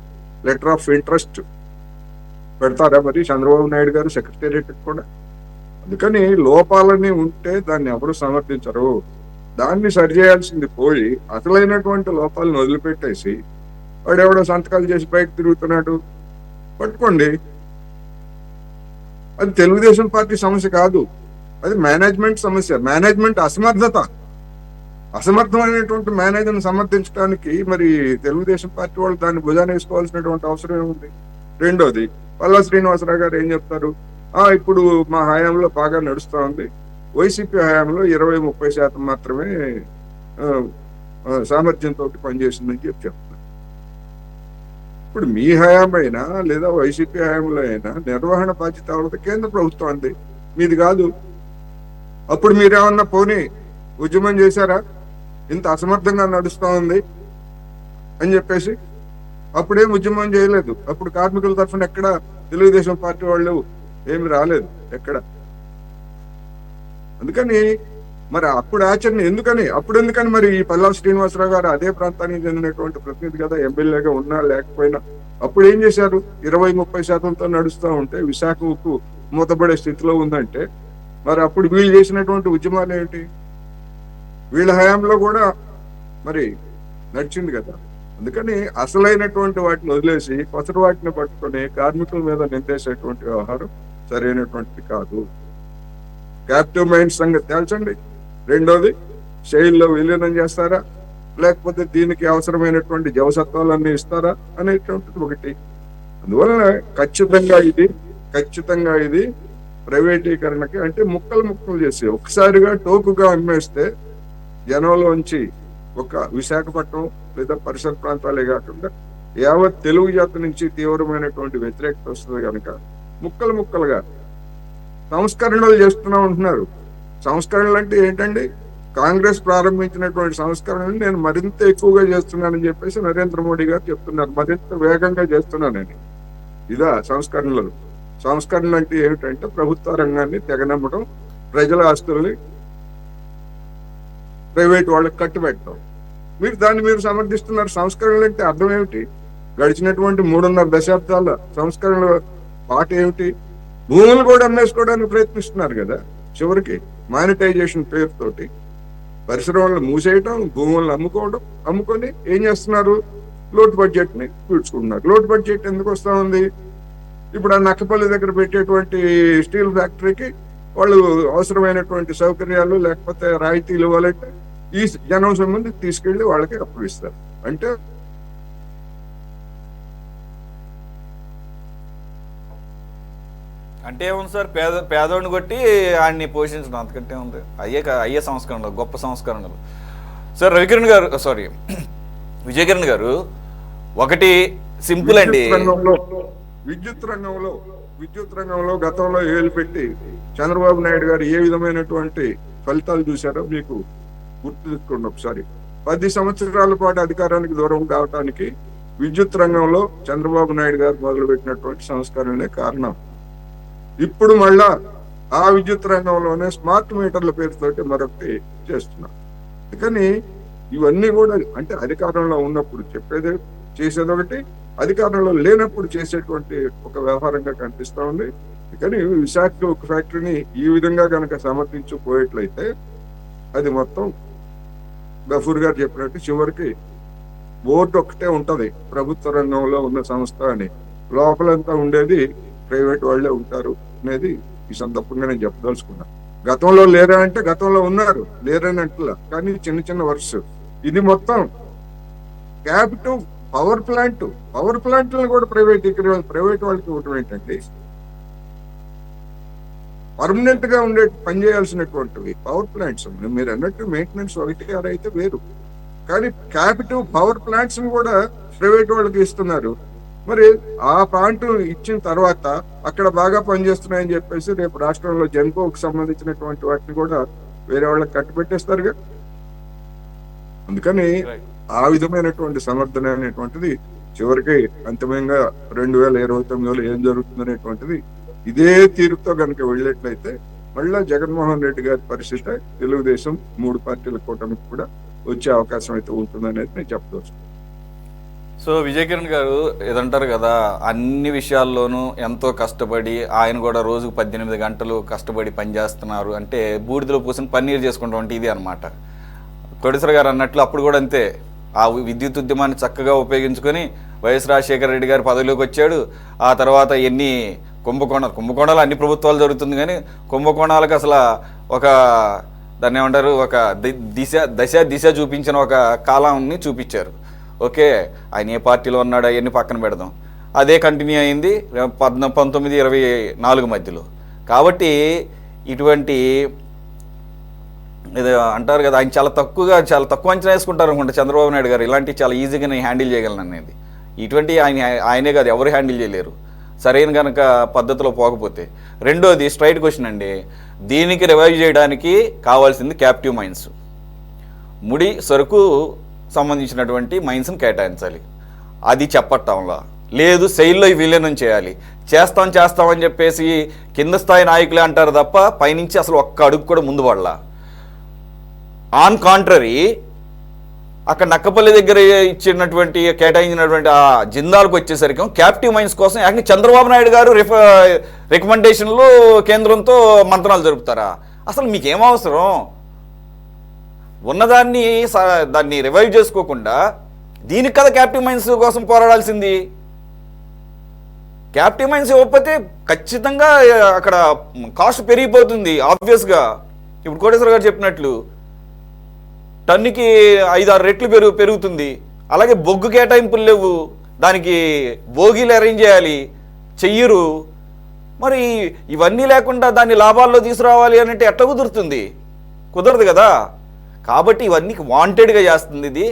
లెటర్ ఆఫ్ ఇంట్రెస్ట్ పెడతారా మరి చంద్రబాబు నాయుడు గారు సెక్రటేరియట్ కూడా? అందుకని లోపాలని ఉంటే దాన్ని ఎవరు సమర్థించరు. దాన్ని సరిచేయాల్సింది పోయి అసలైనటువంటి లోపాలను వదిలిపెట్టేసి వాడెవడో సంతకాలు చేసి బయట తిరుగుతున్నాడు, పట్టుకోండి. అది తెలుగుదేశం పార్టీ సమస్య కాదు, అది మేనేజ్మెంట్ సమస్య, మేనేజ్మెంట్ అసమర్థమైనటువంటి మేనేజర్ని సమర్థించడానికి మరి తెలుగుదేశం పార్టీ వాళ్ళు దాన్ని భుజాన్ని వేసుకోవాల్సినటువంటి అవసరం ఏముంది? రెండోది, పల్లా శ్రీనివాసరావు గారు ఏం చెప్తారు? ఇప్పుడు మా హయాంలో బాగా నడుస్తా ఉంది, వైసీపీ హయాంలో 20-30% మాత్రమే సామర్థ్యంతో పనిచేసిందని చెప్తున్నారు. ఇప్పుడు మీ హయామైనా లేదా వైసీపీ హయాంలో అయినా నిర్వహణ బాధ్యత ఎవరిది? కేంద్ర ప్రభుత్వం అంది, మీది కాదు. అప్పుడు మీరేమన్నా పోనీ ఉద్యమం చేశారా? ఇంత అసమర్థంగా నడుస్తూ ఉంది అని చెప్పేసి అప్పుడేం ఉద్యమం చేయలేదు. అప్పుడు కార్మికుల తరఫున ఎక్కడ తెలుగుదేశం పార్టీ వాళ్ళు ఏమి రాలేదు ఎక్కడ. అందుకని మరి అప్పుడు ఆచరణ ఎందుకని మరి ఈ పల్లావు శ్రీనివాసరావు గారు అదే ప్రాంతానికి చెందినటువంటి ప్రతినిధి కదా, ఎమ్మెల్యేగా ఉన్నా లేకపోయినా అప్పుడు ఏం చేశారు? 20-30%తో నడుస్తూ ఉంటే విశాఖ ఉక్కు మూతపడే స్థితిలో ఉందంటే మరి అప్పుడు వీళ్ళు చేసినటువంటి ఉద్యమాలు ఏంటి? వీళ్ళ హయాంలో కూడా మరి నడిచింది కదా. అందుకని అసలైనటువంటి వాటిని వదిలేసి కొసరు వాటిని పట్టుకొని కార్మికుల మీద నిందేసేటువంటి వ్యవహారం సరైనటువంటిది కాదు. క్యాప్టివ్ మైండ్ సంగతి తేల్చండి. రెండోది, శైలిలో విలీనం చేస్తారా లేకపోతే దీనికి అవసరమైనటువంటి జవసత్వాలన్నీ ఇస్తారా అనేటువంటిది ఒకటి. అందువలన ఖచ్చితంగా ఇది ప్రైవేటీకరణకి అంటే ముక్కలు చేసి ఒకసారిగా టోకుగా అమ్మేస్తే జనంలోంచి ఒక విశాఖపట్నం లేదా పరిసర ప్రాంతాలే కాకుండా యావత్ తెలుగు జాతి నుంచి తీవ్రమైనటువంటి వ్యతిరేకత వస్తుంది కనుక ముక్కలుగా సంస్కరణలు చేస్తున్నా ఉంటున్నారు. సంస్కరణలు అంటే ఏంటండి? కాంగ్రెస్ ప్రారంభించినటువంటి సంస్కరణలు నేను మరింత ఎక్కువగా చేస్తున్నానని చెప్పేసి నరేంద్ర మోడీ గారు చెప్తున్నారు. మరింత వేగంగా చేస్తున్నానని. ఇదా సంస్కరణలు అంటే ఏమిటంటే ప్రభుత్వ రంగాన్ని తెగనమ్మడం, ప్రజల ఆస్తుల్ని ప్రైవేట్ వాళ్ళకి కట్టుబెట్టడం. మీరు సమర్థిస్తున్నారు. సంస్కరణలు అంటే అర్థం ఏమిటి? గడిచినటువంటి 3.5 దశాబ్దాల సంస్కరణల పాట ఏమిటి? భూములు కూడా అమ్మేసుకోవడానికి ప్రయత్నిస్తున్నారు కదా. చివరికి మానిటైజేషన్ పేరుతోటి పరిశ్రమలను మూసేయటం, భూములను అమ్ముకొని ఏం చేస్తున్నారు? లోటు బడ్జెట్ ని పీడ్చుకుంటున్నారు. లోటు బడ్జెట్ ఎందుకు వస్తా ఉంది? ఇప్పుడు ఆ నక్కపల్లి దగ్గర పెట్టేటువంటి స్టీల్ ఫ్యాక్టరీకి వాళ్ళు అవసరమైనటువంటి సౌకర్యాలు లేకపోతే రాయితీలు ఇవ్వాలంటే ఈ జనం సంబంధి తీసుకెళ్లి వాళ్ళకి అప్పగిస్తారు. అంటే ఏముంది సార్, పేదోడిని కొట్టి ఆయన్ని పోషించడం, అంతకంటే ఉంది. అయ్యే సంస్కరణలు, గొప్ప సంస్కరణలు. సార్ విజయకిరణ్ గారు, ఒకటి సింపుల్ అండి. విద్యుత్ రంగంలో గతంలో ఏలు పెట్టి చంద్రబాబు నాయుడు గారు ఏ విధమైనటువంటి ఫలితాలు చూశారో మీకు గుర్తు తెచ్చుకోండి ఒకసారి. 10 సంవత్సరాల పాటు అధికారానికి దూరం కావడానికి విద్యుత్ రంగంలో చంద్రబాబు నాయుడు గారు మొదలుపెట్టినటువంటి సంస్కరణలే కారణం. ఇప్పుడు మళ్ళా ఆ విద్యుత్ రంగంలోనే స్మార్ట్ మీటర్ల పేరుతోటి మరొకటి చేస్తున్నారు. కానీ ఇవన్నీ కూడా అంటే అధికారంలో ఉన్నప్పుడు చేసేది ఒకటి, అధికారంలో లేనప్పుడు చేసేటువంటి ఒక వ్యవహారంగా కనిపిస్తా ఉంది. కానీ విశాఖ ఉక్కు ఫ్యాక్టరీని ఈ విధంగా కనుక సమర్థించుకుపోయేట్లయితే అది మొత్తం గఫూర్ గారు చెప్పినట్టు చివరికి బోర్డు ఒక్కటే ఉంటది, ప్రభుత్వ రంగంలో ఉన్న సంస్థ అని. లోపలంతా ఉండేది ప్రైవేట్ వాళ్ళే ఉంటారు అనేది ఈ సందర్భంగా నేను చెప్పదలుచుకున్నా. గతంలో లేరా అంటే గతంలో ఉన్నారు, లేరని అంటలా, కానీ చిన్న వర్క్స్. ఇది మొత్తం క్యాపిటివ్ పవర్ ప్లాంట్లను కూడా ప్రైవేట్ వాళ్ళకి ఇవ్వటం ఏంటండి? పర్మనెంట్ గా పనిచేయాల్సినటువంటివి పవర్ ప్లాంట్స్. మీరు అన్నట్టు మెయింటెనెన్స్ 1-6 అయితే వేరు, కానీ క్యాపిటివ్ పవర్ ప్లాంట్స్ కూడా ప్రైవేట్ వాళ్ళకి ఇస్తున్నారు. మరి ఆ ప్లాంట్ ఇచ్చిన తర్వాత అక్కడ బాగా పనిచేస్తున్నాయని చెప్పేసి రేపు రాష్ట్రంలో జెన్కోకు సంబంధించినటువంటి వాటిని కూడా వేరే వాళ్ళకి కట్టుబెట్టేస్తారుగా. అందుకని ఆ విధమైనటువంటి సమర్థన అనేటువంటిది చివరికి అంతిమంగా 2029లో ఏం జరుగుతుందనేటువంటిది ఇదే తీరుతో కనుక వెళ్ళేట్లయితే మళ్ళా జగన్మోహన్ రెడ్డి గారి పరిస్థితి తెలుగుదేశం 3 పార్టీల కూటమికి కూడా వచ్చే అవకాశం అయితే ఉంటుందనేది నేను చెప్పవచ్చు. సో విజయకిరణ్ గారు ఏదంటారు కదా, అన్ని విషయాల్లోనూ ఎంతో కష్టపడి ఆయన కూడా రోజుకు 18 గంటలు కష్టపడి పనిచేస్తున్నారు అంటే బూడిదలో పూసిన పన్నీరు చేసుకుంటాం అంటే ఇది అనమాట. కొడిసర గారు అన్నట్లు అప్పుడు కూడా అంతే, ఆ విద్యుత్ ఉద్యమాన్ని చక్కగా ఉపయోగించుకొని వైఎస్ రాజశేఖర రెడ్డి గారు పదవిలోకి వచ్చాడు. ఆ తర్వాత ఎన్ని కుంభకోణాలు అన్ని ప్రభుత్వాలు జరుగుతుంది, కానీ కుంభకోణాలకు అసలు ఒక దాన్ని ఏమంటారు, ఒక దిశ చూపించిన ఒక కాలాన్ని చూపించారు. ఓకే, ఆయన ఏ పార్టీలో ఉన్నాడో అవన్నీ పక్కన పెడదాం, అదే కంటిన్యూ అయింది 1924 మధ్యలో. కాబట్టి ఇటువంటి ఇది అంటారు కదా, ఆయన చాలా తక్కువ అంచనా వేసుకుంటారు అనుకుంటా చంద్రబాబు నాయుడు గారు. ఇలాంటివి చాలా ఈజీగా నేను హ్యాండిల్ చేయగలను అనేది. ఇటువంటి ఆయనే కాదు, ఎవరు హ్యాండిల్ చేయలేరు సరైన కనుక పద్ధతిలో పోకపోతే. రెండోది స్ట్రైట్ క్వశ్చన్ అండి, దీనికి రివైవ్ చేయడానికి కావాల్సింది క్యాప్టివ్ మైన్స్, ముడి సరుకు సంబంధించినటువంటి మైన్స్ని కేటాయించాలి. అది చెప్పటంలా లేదు, సెయిల్లో విలీనం చేయాలి. చేస్తామని చెప్పేసి కింద స్థాయి నాయకులే అంటారు తప్ప పైనుంచి అసలు ఒక్క అడుగు కూడా ముందు పడలా. ఆన్ కాంట్రరీ అక్కడ నక్కపల్లి దగ్గర ఇచ్చినటువంటి కేటాయించినటువంటి ఆ జిందాల్కి వచ్చేసరికి క్యాప్టివ్ మైన్స్ కోసం యాక్చువల్లీ చంద్రబాబు నాయుడు గారు రికమెండేషన్లు కేంద్రంతో మంత్రాలు జరుపుతారా? అసలు మీకేం అవసరం? ఉన్నదాన్ని దాన్ని రివైవ్ చేసుకోకుండా దీనికి కదా క్యాప్టివ్ మైన్స్ కోసం పోరాడాల్సింది. క్యాప్టివ్ మైన్స్ ఇవ్వకపోతే ఖచ్చితంగా అక్కడ కాస్ట్ పెరిగిపోతుంది ఆబ్వియస్గా. ఇప్పుడు కోటేశ్వర గారు చెప్పినట్లు టన్నుకి 5-6 రెట్లు పెరుగుతుంది. అలాగే బొగ్గు కేటాయింపులు లేవు, దానికి బోగీలు అరేంజ్ చేయాలి, చెయ్యరు. మరి ఇవన్నీ లేకుండా దాన్ని లాభాల్లో తీసుకురావాలి అని అంటే ఎట్లా కుదురుతుంది? కుదరదు కదా. కాబట్టి ఇవన్నీ వాంటెడ్గా చేస్తుంది ఇది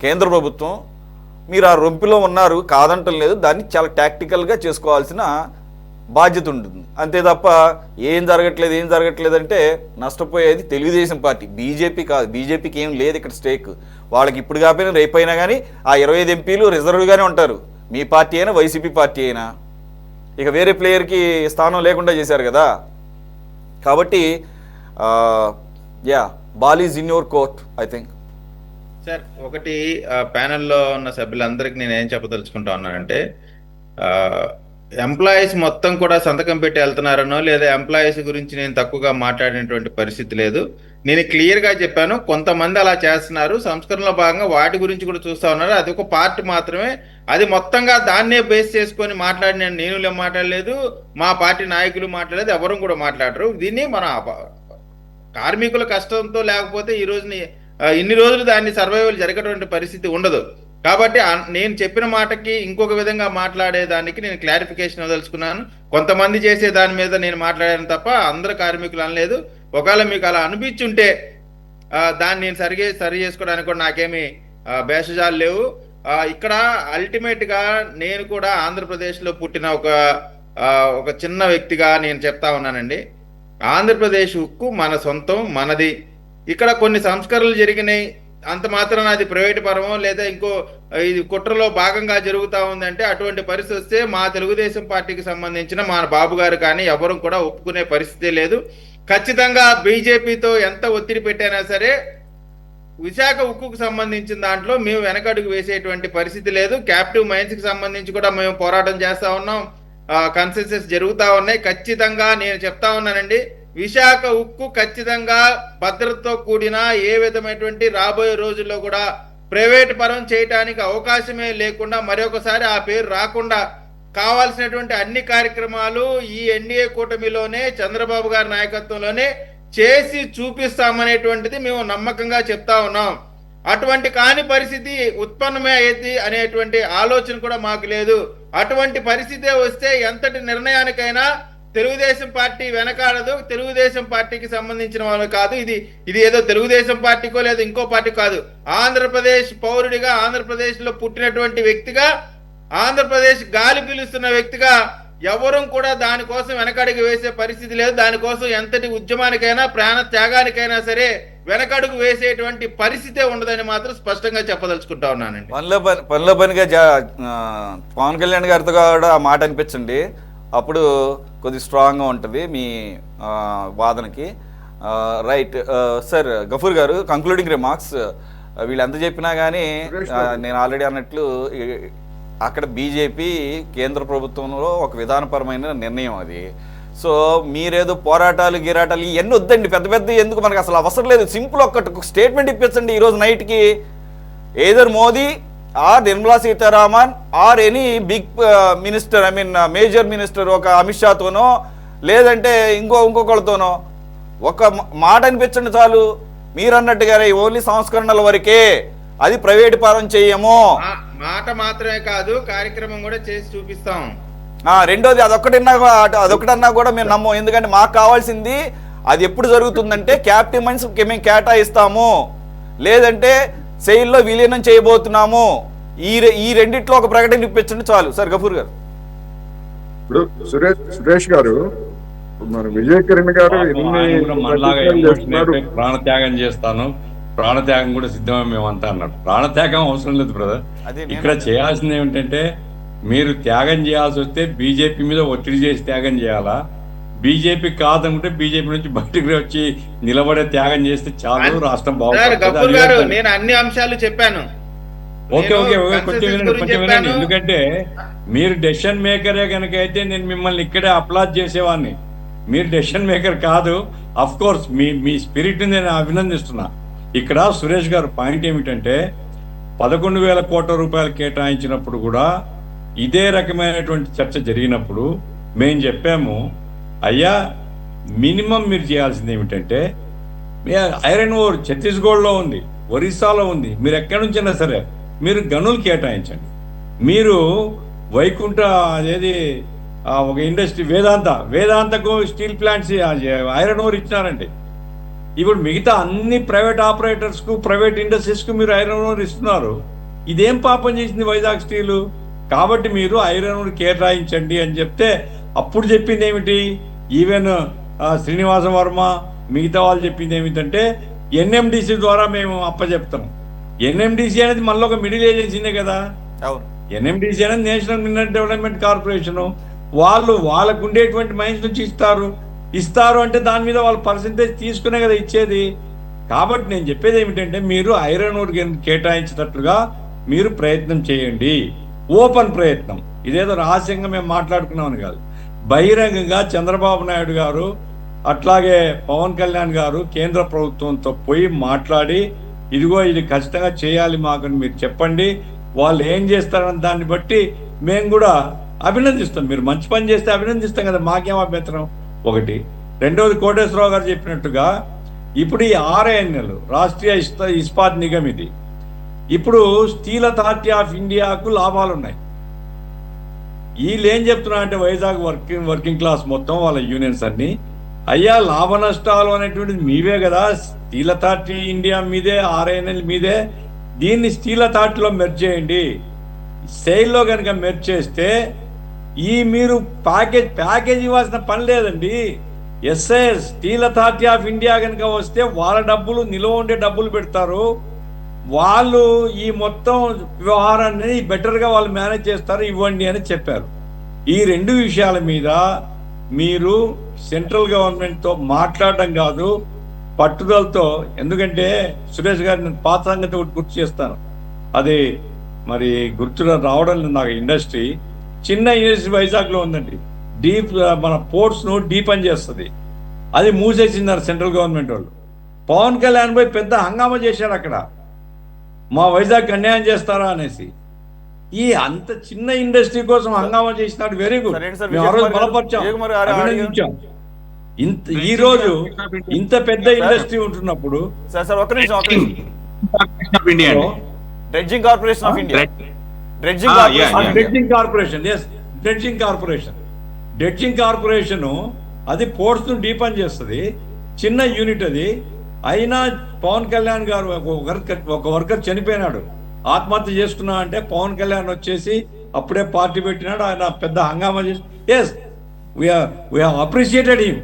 కేంద్ర ప్రభుత్వం. మీరు ఆ రొంపిలో ఉన్నారు కాదంటం లేదు, దాన్ని చాలా టాక్టికల్గా చేసుకోవాల్సిన బాధ్యత ఉంటుంది అంతే తప్ప ఏం జరగట్లేదు అంటే నష్టపోయేది తెలుగుదేశం పార్టీ, బీజేపీ కాదు. బీజేపీకి ఏం లేదు ఇక్కడ స్టేక్. వాళ్ళకి ఇప్పుడు కాకపోయినా రేపైనా కానీ ఆ 25 ఎంపీలు రిజర్వ్గానే ఉంటారు. మీ పార్టీ అయినా వైసీపీ పార్టీ అయినా ఇక వేరే ప్లేయర్కి స్థానం లేకుండా చేశారు కదా. కాబట్టి ball is in your court I think. Sir ఒకటి ప్యానెల్లో ఉన్న సభ్యులందరికీ నేను ఏం చెప్పదలుచుకుంటా ఉన్నానంటే, ఎంప్లాయీస్ మొత్తం కూడా సంతకం పెట్టి వెళ్తున్నారనో లేదా ఎంప్లాయీస్ గురించి నేను తక్కువగా మాట్లాడినటువంటి పరిస్థితి లేదు. నేను క్లియర్గా చెప్పాను, కొంతమంది అలా చేస్తున్నారు, సంస్కరణలో భాగంగా వాటి గురించి కూడా చూస్తూ ఉన్నారు. అది ఒక పార్ట్ మాత్రమే. అది మొత్తంగా దాన్నే బేస్ చేసుకొని మాట్లాడిన నేను మాట్లాడలేదు, మా పార్టీ నాయకులు మాట్లాడలేదు, ఎవరు కూడా మాట్లాడరు. దీన్ని మన కార్మికుల కష్టంతో లేకపోతే ఈ రోజుని ఇన్ని రోజులు దాన్ని సర్వైవల్ జరగటువంటి పరిస్థితి ఉండదు. కాబట్టి నేను చెప్పిన మాటకి ఇంకొక విధంగా మాట్లాడేదానికి నేను క్లారిఫికేషన్ ఇవ్వదలుచుకున్నాను. కొంతమంది చేసే దాని మీద నేను మాట్లాడాను తప్ప అందరు కార్మికులు అనలేదు. ఒకవేళ మీకు అలా అనిపించుంటే దాన్ని నేను సరి చేసుకోవడానికి కూడా నాకేమీ భేషజాలు లేవు. ఇక్కడ అల్టిమేట్గా నేను కూడా ఆంధ్రప్రదేశ్లో పుట్టిన ఒక చిన్న వ్యక్తిగా నేను చెప్తా ఉన్నానండి. ఆంధ్రప్రదేశ్ ఉక్కు మన సొంతం, మనది. ఇక్కడ కొన్ని సంస్కరణలు జరిగినాయి, అంత మాత్రాన అది ప్రైవేటు పరమో లేదా ఇంకో ఇది కుట్రలో భాగంగా జరుగుతూ ఉందంటే అటువంటి పరిస్థితి వస్తే మా తెలుగుదేశం పార్టీకి సంబంధించిన మా బాబు గారు కానీ ఎవరు కూడా ఒప్పుకునే పరిస్థితి లేదు. ఖచ్చితంగా బీజేపీతో ఎంత ఒత్తిడి పెట్టైనా సరే విశాఖ ఉక్కుకు సంబంధించిన దాంట్లో మేము వెనకడుగు వేసేటువంటి పరిస్థితి లేదు. క్యాప్టివ్ మైన్స్కి సంబంధించి కూడా మేము పోరాటం చేస్తూ ఉన్నాం, కన్సెన్సస్ జరుగుతూ ఉన్నాయి. ఖచ్చితంగా నేను చెప్తా ఉన్నానండి, విశాఖ ఉక్కు ఖచ్చితంగా భద్రతతో కూడిన ఏ విధమైనటువంటి రాబోయే రోజుల్లో కూడా ప్రైవేట్ పరం చేయడానికి అవకాశమే లేకుండా మరొకసారి ఆ పేరు రాకుండా కావాల్సినటువంటి అన్ని కార్యక్రమాలు ఈ ఎన్డీఏ కూటమిలోనే చంద్రబాబు గారి నాయకత్వంలోనే చేసి చూపిస్తామనేటువంటిది మేము నమ్మకంగా చెప్తా ఉన్నాం. అటువంటి కాని పరిస్థితి ఉత్పన్నమే అయ్యేది అనేటువంటి ఆలోచన కూడా మాకు లేదు. అటువంటి పరిస్థితే వస్తే ఎంతటి నిర్ణయానికైనా తెలుగుదేశం పార్టీ వెనకాడదు. తెలుగుదేశం పార్టీకి సంబంధించిన వాళ్ళు కాదు. ఇది ఏదో తెలుగుదేశం పార్టీకో లేదా ఇంకో పార్టీ కాదు. ఆంధ్రప్రదేశ్ పౌరుడిగా, ఆంధ్రప్రదేశ్లో పుట్టినటువంటి వ్యక్తిగా, ఆంధ్రప్రదేశ్ గాలి పీలుస్తున్న వ్యక్తిగా ఎవరూ కూడా దానికోసం వెనకడుగు వేసే పరిస్థితి లేదు. దానికోసం ఎంతటి ఉద్యమానికైనా ప్రాణ త్యాగానికైనా సరే వెనకడుగు వేసేటువంటి పరిస్థితే ఉండదని మాత్రం స్పష్టంగా చెప్పదలుచుకుంటా ఉన్నానండి. పనిలో పనిగా పవన్ కళ్యాణ్ గారితో కూడా ఆ మాట అనిపించండి, అప్పుడు కొద్దిగా స్ట్రాంగ్గా ఉంటుంది మీ వాదనకి. రైట్ సార్ గఫూర్ గారు, కంక్లూడింగ్ రిమార్క్స్. వీళ్ళు ఎంత చెప్పినా కానీ నేను ఆల్రెడీ అన్నట్లు అక్కడ బీజేపీ కేంద్ర ప్రభుత్వంలో ఒక విధానపరమైన నిర్ణయం అది. సో మీరేదో పోరాటాలు గిరాటాలు ఇవన్నీ వద్దండి, పెద్ద ఎందుకు, మనకు అసలు అవసరం లేదు. సింపుల్ ఒక్క స్టేట్మెంట్ ఇప్పించండి ఈరోజు నైట్కి. Either Modi or Nirmala Sitharaman or any big minister, major minister, ఒక అమిత్ షాతోనో లేదంటే ఇంకొకళ్ళతోనో ఒక మాట అనిపించండి చాలు. మీరు అన్నట్టుగానే ఓన్లీ సంస్కరణల వరకే, అది ప్రైవేట్ పరం చేయము. మాట మాత్రమే కాదు, కార్యక్రమం కూడా చేసి చూపిస్తాం. రెండోది అదొక్కటన్నా కూడా మేము నమ్మం. ఎందుకంటే మాకు కావాల్సింది అది ఎప్పుడు జరుగుతుందంటే క్యాప్టివ్ మైన్స్ మేము కేటాయిస్తాము, లేదంటే సెయిల్లో విలీనం చేయబోతున్నాము, ఈ రెండిట్లో ఒక ప్రకటన ఇప్పించండి చాలు. సార్ గఫూర్ గారు. ఇప్పుడు సురేష్ గారు, మన విజయ్ కిరణ్ గారు ప్రాణత్యాగం చేస్తాను, ప్రాణత్యాగం కూడా సిద్ధమే మేమంతా అన్నాడు. ప్రాణత్యాగం అవసరం లేదు బ్రదర్. ఇక్కడ చేయాల్సింది ఏమిటంటే, మీరు త్యాగం చేయాల్సి వస్తే బీజేపీ మీద ఒత్తిడి చేసి త్యాగం చేయాలా, బీజేపీ కాదనుకుంటే బీజేపీ నుంచి బయటకు వచ్చి నిలబడే త్యాగం చేస్తే చాలు, రాష్ట్రం బాగుంటుంది. నేను అన్ని అంశాలు చెప్పాను. ఓకే ఓకే కొంచెం వినండి. ఎందుకంటే మీరు డెసిషన్ మేకరే కనుక అయితే నేను మిమ్మల్ని ఇక్కడే అప్లాజ్ చేసేవాడిని. మీరు డెసిషన్ మేకర్ కాదు. అఫ్ కోర్స్ మీ స్పిరిట్ నేను అభినందిస్తున్నా. ఇక్కడ సురేష్ గారు పాయింట్ ఏమిటంటే, 11,000 కోట్ల రూపాయలు కేటాయించినప్పుడు కూడా ఇదే రకమైనటువంటి చర్చ జరిగినప్పుడు మేము చెప్పాము, అయ్యా మినిమం మీరు చేయాల్సింది ఏమిటంటే, ఐరన్ ఓర్ ఛత్తీస్గఢ్లో ఉంది, ఒరిస్సాలో ఉంది, మీరు ఎక్కడి నుంచైనా సరే మీరు గనులు కేటాయించండి. మీరు వైకుంఠ అదేది ఒక ఇండస్ట్రీ వేదాంతకు స్టీల్ ప్లాంట్స్ ఐరన్ ఓర్ ఇచ్చినారండి. ఇప్పుడు మిగతా అన్ని ప్రైవేట్ ఆపరేటర్స్కు ప్రైవేట్ ఇండస్ట్రీస్కు మీరు ఐరన్ ఓర్ ఇస్తున్నారు. ఇదేం పాపం చేసింది వైజాగ్ స్టీలు? కాబట్టి మీరు ఐరన్ ఓర్ కేటాయించండి అని చెప్తే అప్పుడు చెప్పింది ఏమిటి, ఈవెన్ శ్రీనివాస వర్మ మిగతా వాళ్ళు చెప్పింది ఏమిటంటే, ఎన్ఎండిసి ద్వారా మేము అప్పచెప్తాం. ఎన్ఎండిసి అనేది మళ్ళీ ఒక మిడిల్ ఏజెన్సీనే కదా. ఎన్ఎండిసి అనేది నేషనల్ మినరల్ డెవలప్మెంట్ కార్పొరేషను. వాళ్ళకు ఉండేటువంటి మైన్స్ నుంచి ఇస్తారు అంటే దాని మీద వాళ్ళ పర్సెంటేజ్ తీసుకునే కదా ఇచ్చేది. కాబట్టి నేను చెప్పేది ఏమిటంటే, మీరు ఐరన్ ఓర్ కేటాయించేటట్లుగా మీరు ప్రయత్నం చేయండి. ఓపెన్ ప్రయత్నం, ఇదేదో రహస్యంగా మేము మాట్లాడుకున్నామని కాదు. బహిరంగంగా చంద్రబాబు నాయుడు గారు అట్లాగే పవన్ కళ్యాణ్ గారు కేంద్ర ప్రభుత్వంతో పోయి మాట్లాడి, ఇదిగో ఇది ఖచ్చితంగా చేయాలి మాకు మీరు చెప్పండి, వాళ్ళు ఏం చేస్తారని దాన్ని బట్టి మేము కూడా అభినందిస్తాం. మీరు మంచి పని చేస్తే అభినందిస్తాం కదా, మాకేం అభ్యంతరం. ఒకటి. రెండవది, కోటేశ్వరరావు గారు చెప్పినట్టుగా ఇప్పుడు ఈ RINL రాష్ట్రీయ ఇస్పాత్ నిగమ్, ఇది ఇప్పుడు స్టీల్ అథారిటీ ఆఫ్ ఇండియాకు లాభాలు ఉన్నాయి. వీళ్ళు ఏం చెప్తున్నా అంటే, వైజాగ్ వర్కింగ్ క్లాస్ మొత్తం వాళ్ళ యూనియన్స్ అన్ని, అయ్యా లాభ నష్టాలు అనేటువంటిది మీవే కదా, స్టీల్ అథారిటీ ఇండియా మీదే, RINL మీదే, దీన్ని స్టీల్ అథారిటీలో మెర్జ్ చేయండి. సెయిల్లో కనుక మెర్జ్ చేస్తే మీరు ప్యాకేజ్ ఇవ్వాల్సిన పని లేదండి. SIS steel authority of India కనుక వస్తే వాళ్ళ డబ్బులు నిలువ ఉండే డబ్బులు పెడతారు, వాళ్ళు ఈ మొత్తం వ్యవహారాన్ని బెటర్గా వాళ్ళు మేనేజ్ చేస్తారు, ఇవ్వండి అని చెప్పారు. ఈ రెండు విషయాల మీద మీరు సెంట్రల్ గవర్నమెంట్తో మాట్లాడడం కాదు, పట్టుదలతో. ఎందుకంటే సురేష్ గారు, నేను పాత సంగతి ఒకటి గుర్తు చేస్తాను, అది మరి గుర్తు రావడం లేదు నాకు. ఇండస్ట్రీ చిన్న ఇండస్ట్రీ వైజాగ్లో ఉందండి, మన పోర్ట్స్ను డీప్ అని చేస్తుంది, అది మూసేసిందారు సెంట్రల్ గవర్నమెంట్ వాళ్ళు. పవన్ కళ్యాణ్ పోయి పెద్ద హంగామా చేశారు అక్కడ, మా వైజాగ్ అన్యాయం చేస్తారా అనేసి. ఈ అంత చిన్న ఇండస్ట్రీ కోసం హంగామా చేసినాడు, వెరీ గుడ్, మేము ఆ రోజు బలపరిచాం, అభినందించాం. ఈ రోజు ఇంత పెద్ద ఇండస్ట్రీ ఉంటున్నప్పుడు dredging corporation of India, dredging corporation అది పోర్ట్స్ ను డీపన్ చేస్తుంది, చిన్న యూనిట్ అది. అయినా పవన్ కళ్యాణ్ గారు ఒక వర్కర్ చనిపోయినాడు, ఆత్మహత్య చేసుకున్నా అంటే పవన్ కళ్యాణ్ వచ్చేసి అప్పుడే పార్టీ పెట్టినాడు, ఆయన పెద్ద హంగామా చేసి, ఎస్ వీ అప్రిషియేటెడ్ హిమ్,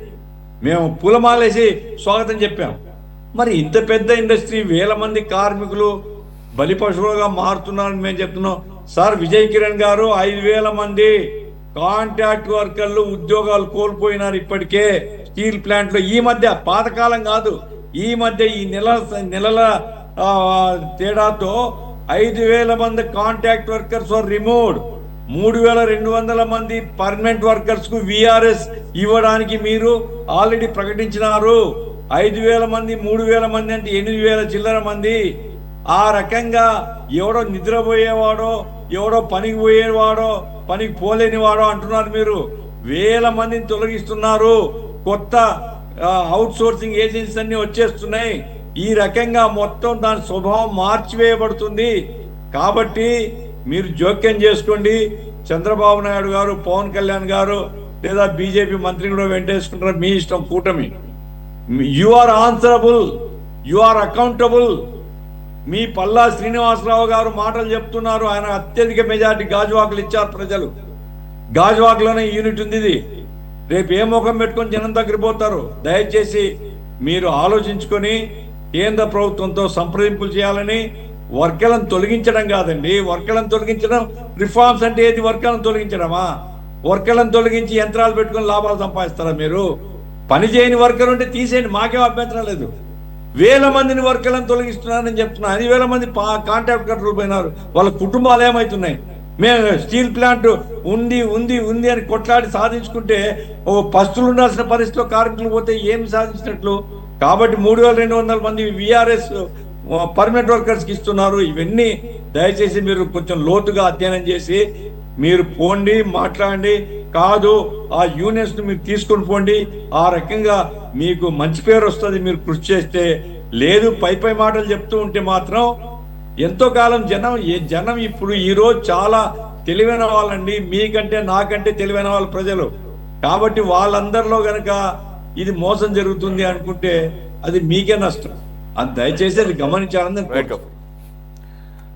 మేము పూలమాలేసి స్వాగతం చెప్పాం. మరి ఇంత పెద్ద ఇండస్ట్రీ, 1000 మంది కార్మికులు బలిపశువులుగా మారుతున్నారని మేము చెప్తున్నాం. సార్ విజయ్ కిరణ్ గారు, 5000 మంది కాంట్రాక్ట్ వర్కర్లు ఉద్యోగాలు కోల్పోయినారు ఇప్పటికే స్టీల్ ప్లాంట్ లో. ఈ మధ్య, పాతకాలం కాదు, ఈ మధ్య ఈ నెలల తేడాతో 5000 మంది కాంట్రాక్ట్ వర్కర్స్ ఆర్ రిమూవ్డ్. 3200 మంది పర్మనెంట్ వర్కర్స్ కు VRS ఇవ్వడానికి మీరు ఆల్రెడీ ప్రకటించినారు. 5000 మంది 3000 మంది అంటే 8000 చిల్లర మంది. ఆ రకంగా ఎవడో నిద్రపోయేవాడో, ఎవడో పనికి పోయేవాడో, పనికి పోలేనివాడో అంటున్నారు మీరు. 1000 మందిని తొలగిస్తున్నారు, కొత్త అవుట్ సోర్సింగ్ ఏజెన్సీస్ అన్ని వచ్చేస్తున్నాయి. ఈ రకంగా మొత్తం దాని స్వభావం మార్చివేయబడుతుంది. కాబట్టి మీరు జోక్యం చేసుకోండి. చంద్రబాబు నాయుడు గారు, పవన్ కళ్యాణ్ గారు లేదా బీజేపీ మంత్రి కూడా వెంటేసుకుంటారు, మీ ఇష్టం, కూటమి. You are answerable, you are accountable. మీ పల్లా శ్రీనివాసరావు గారు మాటలు చెప్తున్నారు. ఆయన అత్యధిక మెజార్టీ గాజువాకలు ఇచ్చారు ప్రజలు. గాజువాకలోనే యూనిట్ ఉంది. ఇది రేపు ఏ ముఖం పెట్టుకొని జనం దగ్గర పోతారు. దయచేసి మీరు ఆలోచించుకొని కేంద్ర ప్రభుత్వంతో సంప్రదింపులు చేయాలని. వర్కలను తొలగించడం కాదండి. వర్కలను తొలగించడం రిఫార్మ్స్ అంటే ఏది? వర్కలను తొలగించడమా? వర్కలను తొలగించి యంత్రాలు పెట్టుకొని లాభాలు సంపాదిస్తారా మీరు? పని చేయని వర్కర్ ఉంటే తీసేయండి, మాకేం అభ్యంతరం లేదు. వేల మందిని వర్కలను తొలగిస్తున్నారని చెప్తున్నా. 10,000 మంది కాంట్రాక్టర్లు పోయినారు. వాళ్ళ కుటుంబాలు ఏమవుతున్నాయి? మేము స్టీల్ ప్లాంట్ ఉంది ఉంది ఉంది అని కొట్లాడి సాధించుకుంటే పస్తులు ఉండాల్సిన పరిస్థితిలో కార్మికులు పోతే ఏమి సాధించినట్లు? కాబట్టి 3,200 మంది విఆర్ఎస్ పర్మనెంట్ వర్కర్స్కి ఇస్తున్నారు. ఇవన్నీ దయచేసి మీరు కొంచెం లోతుగా అధ్యయనం చేసి మీరు పోండి, మాట్లాడండి. కాదు, ఆ యూనియన్స్ మీరు తీసుకొని పోండి. ఆ రకంగా మీకు మంచి పేరు వస్తుంది మీరు కృషి చేస్తే. లేదు పై మాటలు చెప్తూ ఉంటే మాత్రం ఎంతో కాలం జనం ఇప్పుడు ఈరోజు చాలా తెలివైన వాళ్ళండి. మీకంటే నాకంటే తెలివైన వాళ్ళ ప్రజలు. కాబట్టి వాళ్ళందరిలో గనక ఇది మోసం జరుగుతుంది అనుకుంటే అది మీకే నష్టం. అది దయచేసి అది గమనించాలని.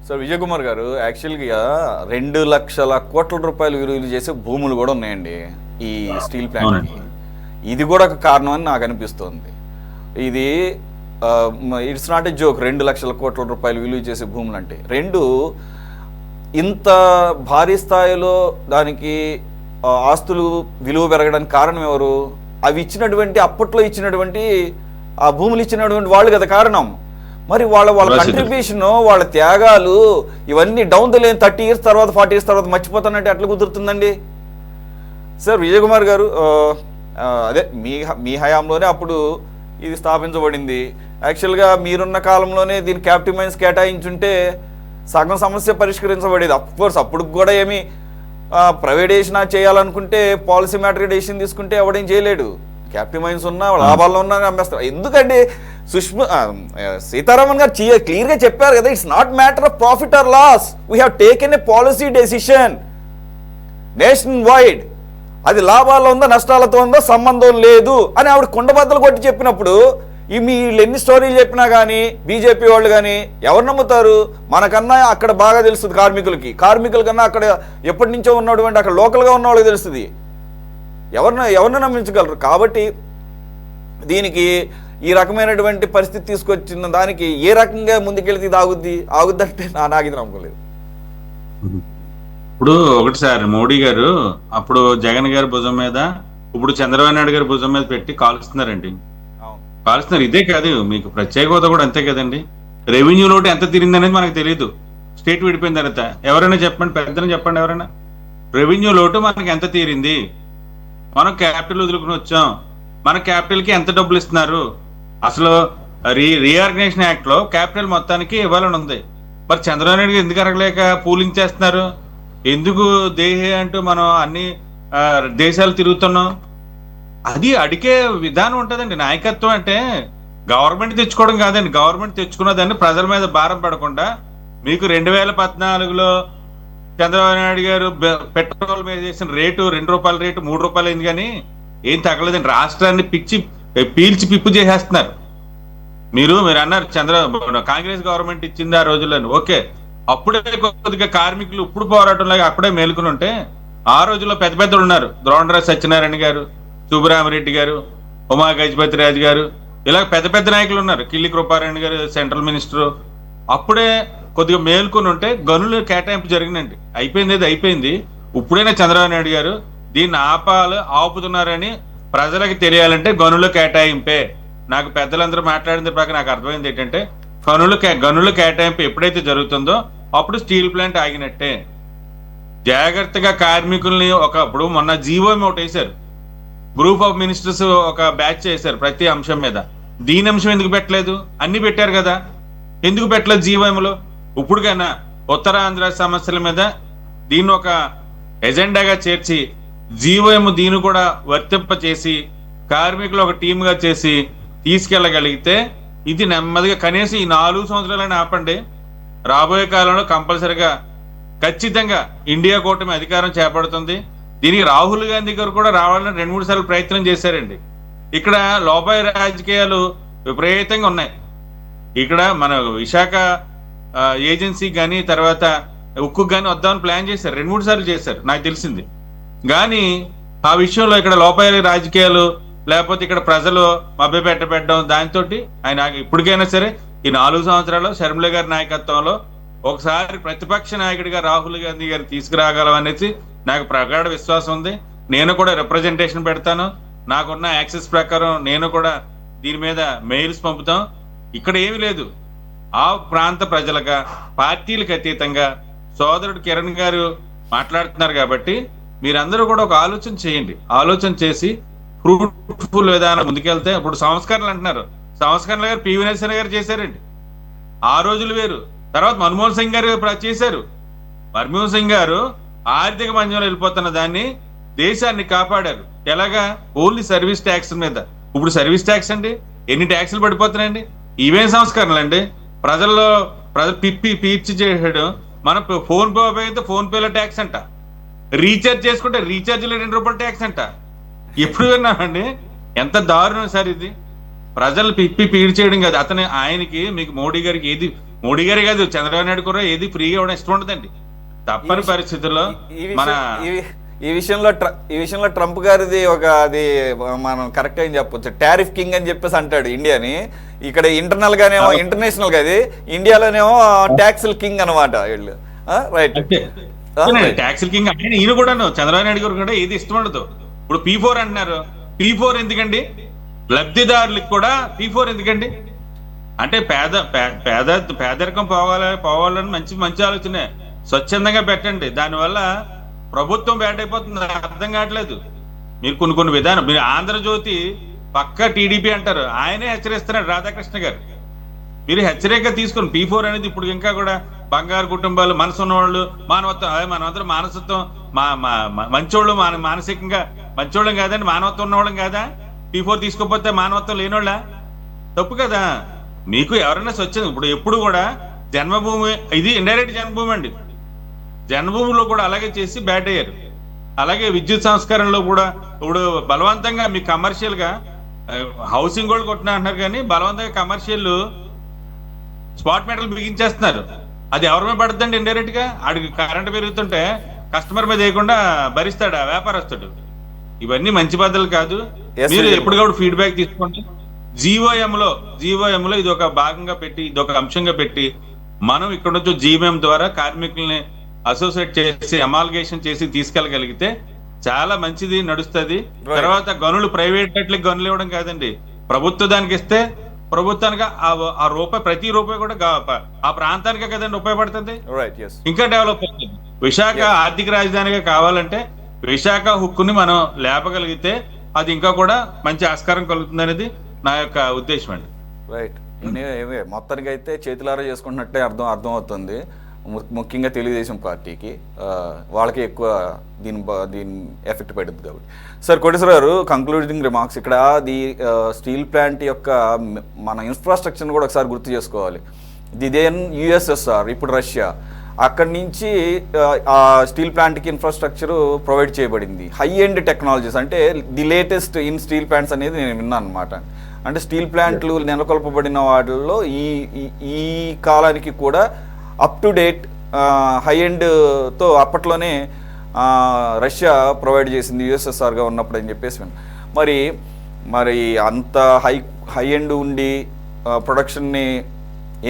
సార్ విజయ్ కుమార్ గారు, యాక్చువల్గా 2,00,000 కోట్ల రూపాయలు విలువలు చేసే భూములు కూడా ఉన్నాయండి ఈ స్టీల్ ప్లాంట్కి. ఇది కూడా ఒక కారణం అని నాకు అనిపిస్తుంది. ఇది ఇట్స్ నాట్ ఎ జోక్. 2,00,000 కోట్ల రూపాయలు విలువ చేసే భూములు అంటే ఇంత భారీ స్థాయిలో దానికి ఆస్తులు విలువ పెరగడానికి కారణం ఎవరు? అవి ఇచ్చినటువంటి అప్పట్లో ఇచ్చినటువంటి ఆ భూములు ఇచ్చినటువంటి వాళ్ళు కదా కారణం. మరి వాళ్ళ కంట్రిబ్యూషన్, వాళ్ళ త్యాగాలు ఇవన్నీ డౌన్ ద లేన్ 30 years తర్వాత 40 years తర్వాత మర్చిపోతానంటే ఎట్లా కుదురుతుందండి? సార్ విజయ్ కుమార్ గారు, అదే మీ హయాంలోనే అప్పుడు ఇది స్థాపించబడింది. యాక్చువల్గా మీరున్న కాలంలోనే దీని క్యాప్టివ్ మైన్స్ కేటాయించుంటే సగం సమస్య పరిష్కరించబడేది. అఫ్కోర్స్ అప్పుడు కూడా ఏమి ప్రైవేటైజేషన్ చేయాలనుకుంటే పాలసీ మ్యాటర్ డెసిషన్ తీసుకుంటే ఎవడేం చేయలేడు. క్యాప్టివ్ మైన్స్ ఉన్నా లాభాల్లో ఉన్నా అమ్మేస్తారు. ఎందుకంటే సీతారామన్ గారు క్లియర్గా చెప్పారు కదా, it's not matter of profit or loss, we have taken a policy decision nationwide. అది లాభాల్లో ఉందో నష్టాలతో ఉందో సంబంధం లేదు అని ఆవిడ కుండబద్దలు కొట్టి చెప్పినప్పుడు వీళ్ళు ఎన్ని స్టోరీలు చెప్పినా కానీ బీజేపీ వాళ్ళు కానీ ఎవరు నమ్ముతారు? మనకన్నా అక్కడ బాగా తెలుస్తుంది కార్మికుల కన్నా అక్కడ ఎప్పటి నుంచో ఉన్నటువంటి అక్కడ లోకల్గా ఉన్న వాళ్ళకి తెలుస్తుంది. ఎవరిని నమ్మించగలరు? కాబట్టి దీనికి ఈ రకమైనటువంటి పరిస్థితి తీసుకొచ్చిన దానికి ఏ రకంగా ముందుకెళ్తే ఇది ఆగుద్దంటే నాకు ఇది నమ్మకలేదు. ఇప్పుడు ఒకటి సార్, మోడీ గారు అప్పుడు జగన్ గారి భుజం మీద, ఇప్పుడు చంద్రబాబు నాయుడు గారి భుజం మీద పెట్టి కాలుస్తున్నారండి. కాలుస్తున్నారు. ఇదే కాదు, మీకు ప్రత్యేక హోదా కూడా అంతే కదండి. రెవెన్యూ లోటు ఎంత తిరిగింది అనేది మనకు తెలియదు. స్టేట్ విడిపోయిన తర్వాత ఎవరైనా చెప్పండి, పెద్దనే చెప్పండి ఎవరైనా, రెవెన్యూ లోటు మనకి ఎంత తీరింది? మనం క్యాపిటల్ వదులుకుని వచ్చాం, మన క్యాపిటల్కి ఎంత డబ్బులు ఇస్తున్నారు? అసలు రీఆర్గనైజేషన్ యాక్ట్ లో క్యాపిటల్ మొత్తానికి ఇవ్వాలని ఉంది. మరి చంద్రబాబు నాయుడు గారు ఎందుకు అరగలేక పూలింగ్ చేస్తున్నారు? ఎందుకు దేహే అంటూ మనం అన్ని దేశాలు తిరుగుతున్నాం? అది అడిగే విధానం ఉంటుందండి. నాయకత్వం అంటే గవర్నమెంట్ తెచ్చుకోవడం కాదండి. గవర్నమెంట్ తెచ్చుకున్న దాన్ని ప్రజల మీద భారం పడకుండా, మీకు 2014లో చంద్రబాబు నాయుడు గారు పెట్రోల్ మీద చేసిన రేటు 2 రూపాయల రేటు 3 రూపాయలు అయింది కానీ ఏం తగ్గలేదండి. రాష్ట్రాన్ని పీల్చి పిప్పు చేసేస్తున్నారు. మీరు అన్నారు కాంగ్రెస్ గవర్నమెంట్ ఇచ్చింది ఆ రోజుల్లో. ఓకే, అప్పుడే కొద్దిగా కార్మికులు ఇప్పుడు పోరాటంలాగా అప్పుడే మేలుకుని ఉంటే, ఆ రోజుల్లో పెద్ద పెద్దలు ఉన్నారు. ద్రోణరాజు సత్యనారాయణ గారు, సుబ్బరామరెడ్డి గారు, ఉమా గజపతి రాజు గారు, ఇలా పెద్ద పెద్ద నాయకులు ఉన్నారు. కిల్లి కృపారాయణ గారు సెంట్రల్ మినిస్టర్. అప్పుడే కొద్దిగా మేల్కొని ఉంటే గనులు కేటాయింపు జరిగిందండి. అయిపోయింది. ఇప్పుడైనా చంద్రబాబు నాయుడు గారు దీన్ని ఆపుతున్నారని ప్రజలకు తెలియాలంటే గనుల కేటాయింపే. నాకు పెద్దలందరూ మాట్లాడిన ప్రకారం నాకు అర్థమైంది ఏంటంటే, గనుల కేటాయింపు ఎప్పుడైతే జరుగుతుందో అప్పుడు స్టీల్ ప్లాంట్ ఆగినట్టే. జాగ్రత్తగా కార్మికుల్ని ఇప్పుడు మొన్న జీవోఎం ఒకటి వేశారు, గ్రూప్ ఆఫ్ మినిస్టర్స్ ఒక బ్యాచ్ చేశారు ప్రతి అంశం మీద. దీని అంశం ఎందుకు పెట్టలేదు? అన్ని పెట్టారు కదా, ఎందుకు పెట్టలేదు జీవోఎంలో? ఇప్పుడుకైనా ఉత్తరాంధ్ర సమస్యల మీద దీన్ని ఒక ఎజెండాగా చేర్చి జీవోఎం దీన్ని కూడా వర్తింప చేసి కార్మికులు ఒక టీమ్గా చేసి తీసుకెళ్ళగలిగితే ఇది నెమ్మదిగా కనీసం ఈ 4 సంవత్సరాలైనా ఆపండి. రాబోయే కాలంలో కంపల్సరిగా ఖచ్చితంగా ఇండియా కూటమి అధికారం చేపడుతుంది. దీనికి రాహుల్ గాంధీ గారు కూడా రావాలని 2-3 సార్లు ప్రయత్నం చేశారండి. ఇక్కడ లోపాయ రాజకీయాలు విపరీతంగా ఉన్నాయి. ఇక్కడ మన విశాఖ ఏజెన్సీ కానీ తర్వాత ఉక్కు కానీ వద్దామని ప్లాన్ చేశారు, 2-3 సార్లు చేశారు నాకు తెలిసింది. కానీ ఆ విషయంలో ఇక్కడ లోపాయ రాజకీయాలు లేకపోతే ఇక్కడ ప్రజలు మభ్యపెట్టడం దానితో ఆయన ఇప్పటికైనా సరే ఈ 4 సంవత్సరాల్లో షర్మిల గారి నాయకత్వంలో ఒకసారి ప్రతిపక్ష నాయకుడిగా రాహుల్ గాంధీ గారిని తీసుకురాగలం అనేసి నాకు ప్రగాఢ విశ్వాసం ఉంది. నేను కూడా రిప్రజెంటేషన్ పెడతాను, నాకున్న యాక్సెస్ ప్రకారం నేను కూడా దీని మీద మెయిల్స్ పంపుతాం. ఇక్కడ ఏమీ లేదు, ఆ ప్రాంత ప్రజలుగా పార్టీలకు అతీతంగా సోదరుడు కిరణ్ గారు మాట్లాడుతున్నారు కాబట్టి మీరందరూ కూడా ఒక ఆలోచన చేయండి. ఆలోచన చేసి ఫ్రూట్ఫుల్ విధానం ముందుకెళ్తే, ఇప్పుడు సంస్కరణలు అంటున్నారు, సంస్కరణలు గారు పివి నరసింహ గారు చేశారండి, ఆ రోజులు వేరు. తర్వాత మన్మోహన్ సింగ్ గారు చేశారు. మన్మోహన్ సింగ్ గారు ఆర్థిక మంజంలో వెళ్ళిపోతున్న దాన్ని దేశాన్ని కాపాడారు. ఎలాగా? ఓన్లీ సర్వీస్ ట్యాక్స్ మీద. ఇప్పుడు సర్వీస్ ట్యాక్స్ అండి ఎన్ని ట్యాక్సులు పడిపోతున్నాయండి. ఇవేం సంస్కరణలు అండి? ప్రజలు పీర్చి చేయడం. మన ఫోన్ పే ఉపయోగిస్తే ఫోన్ పేలో ట్యాక్స్ అంట, రీఛార్జ్ చేసుకుంటే రీఛార్జ్లో 2 రూపాయలు ట్యాక్స్ అంట. ఎప్పుడు విన్నామండి? ఎంత దారుణం సార్ ఇది. ప్రజలు పీడ్ చేయడం కాదు. ఆయనకి మీకు మోడీ గారి కాదు, చంద్రబాబు నాయుడు కూడా ఏది ఫ్రీగా ఇవ్వడం ఇష్టం ఉండదండి. తప్పని పరిస్థితుల్లో ఈ విషయంలో ట్రంప్ గారిది అది మనం కరెక్ట్ అని చెప్పొచ్చు. టారిఫ్ కింగ్ అని చెప్పేసి అంటాడు ఇండియాని. ఇక్కడ ఇంటర్నల్ గానేమో ఇంటర్నేషనల్ గా అది, ఇండియాలోనేమో ట్యాక్స్ కింగ్ అనమాట వీళ్ళు. Right, tax king. ఈయన కూడా చంద్రబాబు నాయుడు గారు కూడా ఏది ఇష్టం ఉండదు. ఇప్పుడు P4 అంటున్నారు. P4 ఎందుకండి? లబ్ధిదారులకు కూడా P4 ఎందుకండి? అంటే పేదరికం పోవాలని మంచి ఆలోచనే. స్వచ్ఛందంగా పెట్టండి. దానివల్ల ప్రభుత్వం బ్యాట్ అయిపోతుంది, అర్థం కావట్లేదు. మీరు కొన్ని విధానం, మీరు ఆంధ్రజ్యోతి పక్క టీడీపీ అంటారు, ఆయనే హెచ్చరిస్తున్నాడు రాధాకృష్ణ గారు. మీరు హెచ్చరికగా తీసుకుని P4 అనేది ఇప్పుడు ఇంకా కూడా బంగారు కుటుంబాలు, మనసు ఉన్నవాళ్ళు, మనమందరం మానసత్వం మంచోళ్ళు, మానసికంగా మంచోళ్ళం కాదండి, మానవత్వం ఉన్నవాళ్ళం కాదా? P4 తీసుకోకపోతే మానవత్వం లేనోళ్ళ? తప్పు కదా. మీకు ఎవరైనా స్వచ్ఛంద, ఇప్పుడు ఎప్పుడు కూడా జన్మభూమి ఇది ఇండైరెక్ట్ జన్మభూమి అండి. జన్మభూమిలో కూడా అలాగే చేసి బ్యాట్ అయ్యారు. అలాగే విద్యుత్ సంస్కరణలో కూడా ఇప్పుడు బలవంతంగా మీ కమర్షియల్ గా హౌసింగ్ కూడా కొట్టినా అంటున్నారు, కానీ బలవంతంగా కమర్షియల్ స్పాట్ మెటల్ బిగించేస్తున్నారు. అది ఎవరి మీద పడుతుందండి? ఇండైరెక్ట్ గా ఆడికి కరెంట్ పెరుగుతుంటే కస్టమర్ మీద వేయకుండా భరిస్తాడు ఆ వ్యాపారస్తుడు. ఇవన్నీ మంచి పద్ధతులు కాదు. మీరు ఎప్పటికప్పుడు ఫీడ్బ్యాక్ తీసుకోండి. జీఓఎం లో ఇది ఒక భాగంగా పెట్టి, ఇది ఒక అంశంగా పెట్టి మనం ఇక్కడ నుంచి జీవోఎం ద్వారా కార్మికుల్ని అసోసియేట్ చేసి అమాల్గేషన్ చేసి తీసుకెళ్ళగలిగితే చాలా మంచిది, నడుస్తుంది. తర్వాత గనులు ప్రైవేట్ గట్లకి గనులు ఇవ్వడం కాదండి, ప్రభుత్వం దానికి ఇస్తే ప్రభుత్వానికి ఆ రూపాయి, ప్రతి రూపాయి కూడా ఆ ప్రాంతానికే కదండి ఉపయోగపడుతుంది, ఇంకా డెవలప్ అవుతుంది. విశాఖ ఆర్థిక రాజధానిగా కావాలంటే విశాఖ హుక్కుని మనం లేపగలిగితే అది ఇంకా కూడా మంచి ఆస్కారం కలుగుతుంది అనేది నా యొక్క ఉద్దేశం అండి. రైట్, మొత్తానికి అయితే చేతులారా చేసుకుంటున్నట్టే అర్థం అవుతుంది. ముఖ్యంగా తెలుగుదేశం పార్టీకి వాళ్ళకి ఎక్కువ దీని ఎఫెక్ట్ పడుతుంది కాబట్టి. సార్ కోటేశ్వర గారు, కంక్లూడింగ్ రిమార్క్స్. ఇక్కడ స్టీల్ ప్లాంట్ యొక్క మన ఇన్ఫ్రాస్ట్రక్చర్ని కూడా ఒకసారి గుర్తు చేసుకోవాలి. ఇదేం USSR, ఇప్పుడు రష్యా, అక్కడి నుంచి ఆ స్టీల్ ప్లాంట్కి ఇన్ఫ్రాస్ట్రక్చర్ ప్రొవైడ్ చేయబడింది. హై ఎండ్ టెక్నాలజీస్, అంటే the latest in steel plants అనేది నేను విన్నాను అనమాట. అంటే స్టీల్ ప్లాంట్లు నెలకొల్పబడిన వాటిల్లో ఈ కాలానికి కూడా అప్ టు డేట్ హై ఎండ్తో అప్పట్లోనే రష్యా ప్రొవైడ్ చేసింది USSRగా ఉన్నప్పుడు అని చెప్పేసి. మరి అంత హై ఎండ్ ఉండి ప్రొడక్షన్ని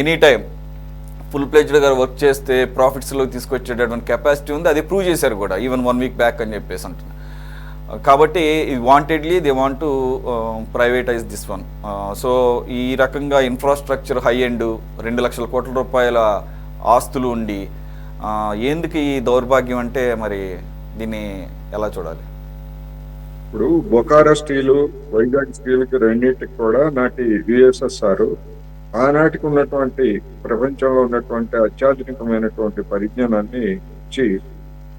ఎనీ టైం ఫుల్ ప్లేజ్డ్గా వర్క్ చేస్తే ప్రాఫిట్స్లోకి తీసుకొచ్చేటటువంటి కెపాసిటీ ఉంది. అది ప్రూవ్ చేశారు కూడా ఈవెన్ 1 వీక్ బ్యాక్ అని చెప్పేసి అంటున్నారు. కాబట్టి wantedly they want to privatise this one. So ఈ రకంగా ఇన్ఫ్రాస్ట్రక్చర్ హై ఎండ్ 2 లక్షల కోట్ల రూపాయల ఆస్తులు ఉండి ఎందుకు ఈ దౌర్భాగ్యం అంటే మరి దీన్ని ఎలా చూడాలి? ఇప్పుడు బొకారో స్టీలు, వైజాగ్ స్టీల్కి రెండింటికి కూడా నాటి USSR ఆనాటికి ఉన్నటువంటి ప్రపంచంలో ఉన్నటువంటి అత్యాధునికమైనటువంటి పరిజ్ఞానాన్ని ఇచ్చి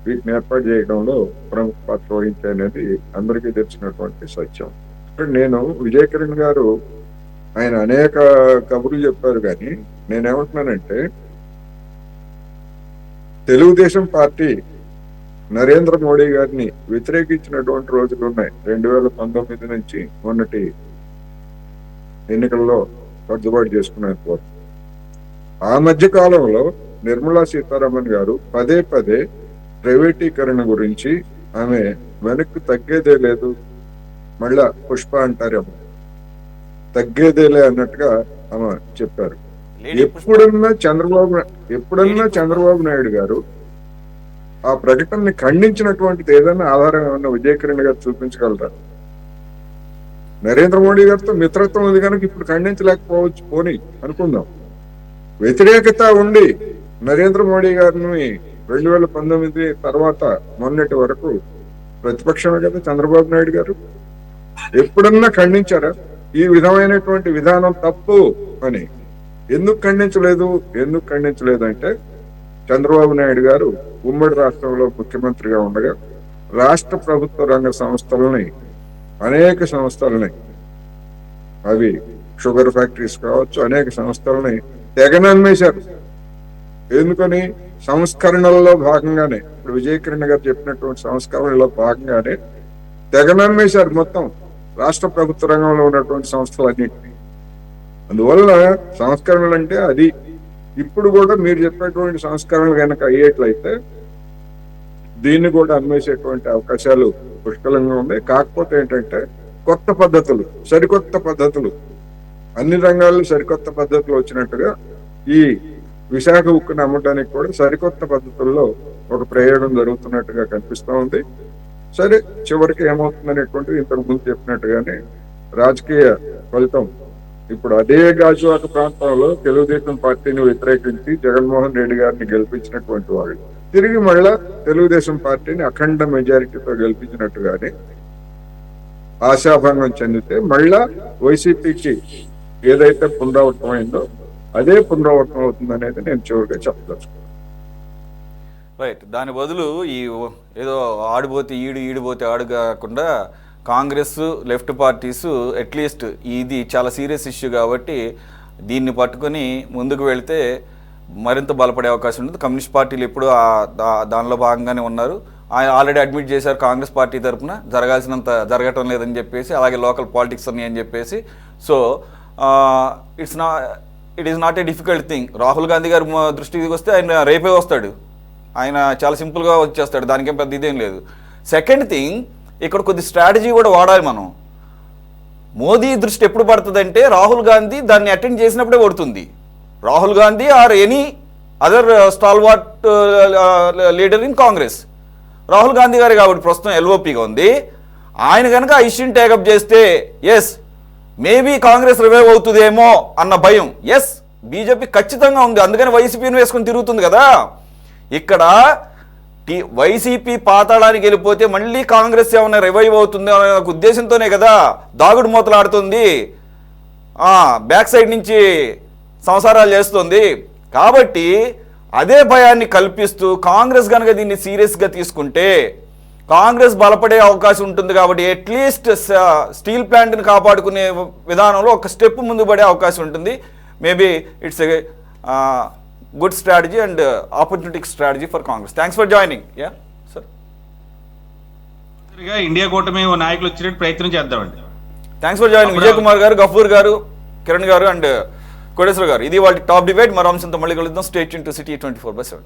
వీటిని ఏర్పాటు చేయడంలో ప్రముఖ పాత్ర వహించాయి అనేది అందరికీ తెలిసినటువంటి సత్యం. నేను విజయ్ కిరణ్ గారు ఆయన అనేక కబుర్లు చెప్పారు, కానీ నేనేమంటున్నానంటే తెలుగుదేశం పార్టీ నరేంద్ర మోడీ గారిని వ్యతిరేకించినటువంటి రోజులు ఉన్నాయి. 2019 నుంచి మొన్నటి ఎన్నికల్లో సర్దుబాటు చేసుకునేంత వరకు. ఆ మధ్య కాలంలో నిర్మలా సీతారామన్ గారు పదే పదే ప్రైవేటీకరణ గురించి ఆమె వెనక్కి తగ్గేదే లేదు, మళ్ళా పుష్ప అంటారేమో, తగ్గేదేలే అన్నట్టుగా ఆమె చెప్పారు. ఎప్పుడన్నా చంద్రబాబు నాయుడు గారు ఆ ప్రకటనని ఖండించినటువంటిది ఏదైనా ఆధారం ఏమన్నా విజయకిరణ్ గారు చూపించగలరా? నరేంద్ర మోడీ గారితో మిత్రత్వం ఉంది కనుక ఇప్పుడు ఖండించలేకపోవచ్చు, పోనీ అనుకుందాం. వ్యతిరేకత ఉండి నరేంద్ర మోడీ గారిని 2019 తర్వాత మొన్నటి వరకు ప్రతిపక్షమే కదా చంద్రబాబు నాయుడు గారు. ఎప్పుడన్నా ఖండించారా ఈ విధమైనటువంటి విధానం తప్పు అని? ఎందుకు ఖండించలేదు అంటే చంద్రబాబు నాయుడు గారు ఉమ్మడి రాష్ట్రంలో ముఖ్యమంత్రిగా ఉండగా రాష్ట్ర ప్రభుత్వ రంగ సంస్థలని, అనేక సంస్థలని, అవి షుగర్ ఫ్యాక్టరీస్ కావచ్చు, అనేక సంస్థలని తెగనమ్మేశారు. ఎందుకని? సంస్కరణల్లో భాగంగానే, ఇప్పుడు విజయకిరణ్ గారు చెప్పినటువంటి సంస్కరణలో భాగంగానే తెగనమ్మేశారు మొత్తం రాష్ట్ర ప్రభుత్వ రంగంలో ఉన్నటువంటి సంస్థలన్నింటినీ. అందువల్ల సంస్కరణలు అంటే అది. ఇప్పుడు కూడా మీరు చెప్పేటువంటి సంస్కరణలు కనుక అయ్యేట్లయితే దీన్ని కూడా అమ్మేసేటువంటి అవకాశాలు పుష్కలంగా ఉన్నాయి. కాకపోతే ఏంటంటే కొత్త పద్ధతులు, సరికొత్త పద్ధతులు, అన్ని రంగాల్లో సరికొత్త పద్ధతులు వచ్చినట్టుగా ఈ విశాఖ ఉక్కుని అమ్మటానికి కూడా సరికొత్త పద్ధతుల్లో ఒక ప్రయోగం జరుగుతున్నట్టుగా కనిపిస్తూ ఉంది. సరే, చివరికి ఏమవుతుందనేటువంటిది ఇంతకు ముందు చెప్పినట్టుగానే రాజకీయ ఫలితం. ఇప్పుడు అదే గాజువాక ప్రాంతంలో తెలుగుదేశం పార్టీని వ్యతిరేకించి జగన్మోహన్ రెడ్డి గారిని గెలిపించినటువంటి వాళ్ళు తిరిగి మళ్ళా తెలుగుదేశం పార్టీని అఖండ మెజారిటీతో గెలిపించినట్టుగానే ఆశాభంగం చెందితే మళ్ళా వైసీపీకి ఏదైతే పునరావృతమైందో అదే పునరావృతం అవుతుంది అనేది నేను చివరిగా చెప్పదలుచుకున్నాను. రైట్. దాని బదులు ఈ ఏదో ఆడిపోతే ఈడిపోతే ఆడు కాకుండా కాంగ్రెస్, లెఫ్ట్ పార్టీస్ అట్లీస్ట్ ఇది చాలా సీరియస్ ఇష్యూ కాబట్టి దీన్ని పట్టుకొని ముందుకు వెళితే మరింత బలపడే అవకాశం ఉంటుంది. కమ్యూనిస్ట్ పార్టీలు ఎప్పుడు దానిలో భాగంగానే ఉన్నారు. ఆయన ఆల్రెడీ అడ్మిట్ చేశారు కాంగ్రెస్ పార్టీ తరఫున జరగాల్సినంత జరగటం లేదని చెప్పేసి, అలాగే లోకల్ పాలిటిక్స్ అని అని చెప్పేసి. So it is not a difficult thing. Rahul Gandhi గారు దృష్టికి వస్తే ఆయన రేపే వస్తాడు, ఆయన చాలా సింపుల్గా వచ్చేస్తాడు, దానికేం పెద్ద ఇదేం లేదు. సెకండ్ థింగ్, ఇక్కడ కొద్ది స్ట్రాటజీ కూడా వాడాలి మనం. మోదీ దృష్టి ఎప్పుడు పడుతుందంటే రాహుల్ గాంధీ దాన్ని అటెండ్ చేసినప్పుడే పడుతుంది. Rahul Gandhi or any other stalwart leader in Congress. Rahul Gandhi గారు కాబట్టి ప్రస్తుతం ఎల్ఓపిగా ఉంది. ఆయన కనుక ఆ ఇష్యూని టేకప్ చేస్తే ఎస్ మేబీ కాంగ్రెస్ రివైవ్ అవుతుందేమో అన్న భయం ఎస్ బీజేపీ ఖచ్చితంగా ఉంది. అందుకని వైసీపీని వేసుకుని తిరుగుతుంది కదా. ఇక్కడ వైసీపీ పాతాళానికి వెళ్ళిపోతే మళ్ళీ కాంగ్రెస్ ఏమైనా రివైవ్ అవుతుంది అనే ఉద్దేశంతోనే కదా దాగుడు మూతలాడుతుంది, బ్యాక్ సైడ్ నుంచి సంసారాలు చేస్తుంది. కాబట్టి అదే భయాన్ని కల్పిస్తూ కాంగ్రెస్ కనుక దీన్ని సీరియస్గా తీసుకుంటే కాంగ్రెస్ బలపడే అవకాశం ఉంటుంది. కాబట్టి అట్లీస్ట్ స్టీల్ ప్లాంట్ని కాపాడుకునే విధానంలో ఒక స్టెప్ ముందు పడే అవకాశం ఉంటుంది. Maybe it's a good strategy and opportunistic strategy for Congress. Thanks for joining. Yeah sir, India కూటమి నాయకులు వచ్చినట్టు ప్రయత్నం చేద్దామండి. Thanks for joining Vijay Kumar గారు, గఫూర్ గారు, కిరణ్ గారు అండ్ కోటేశ్వర గారు. ఇది వాళ్ళ టాప్ డిబేట్. మరో అంశంతో మళ్ళీ కలుద్దాం. Stay tune to city 24/7.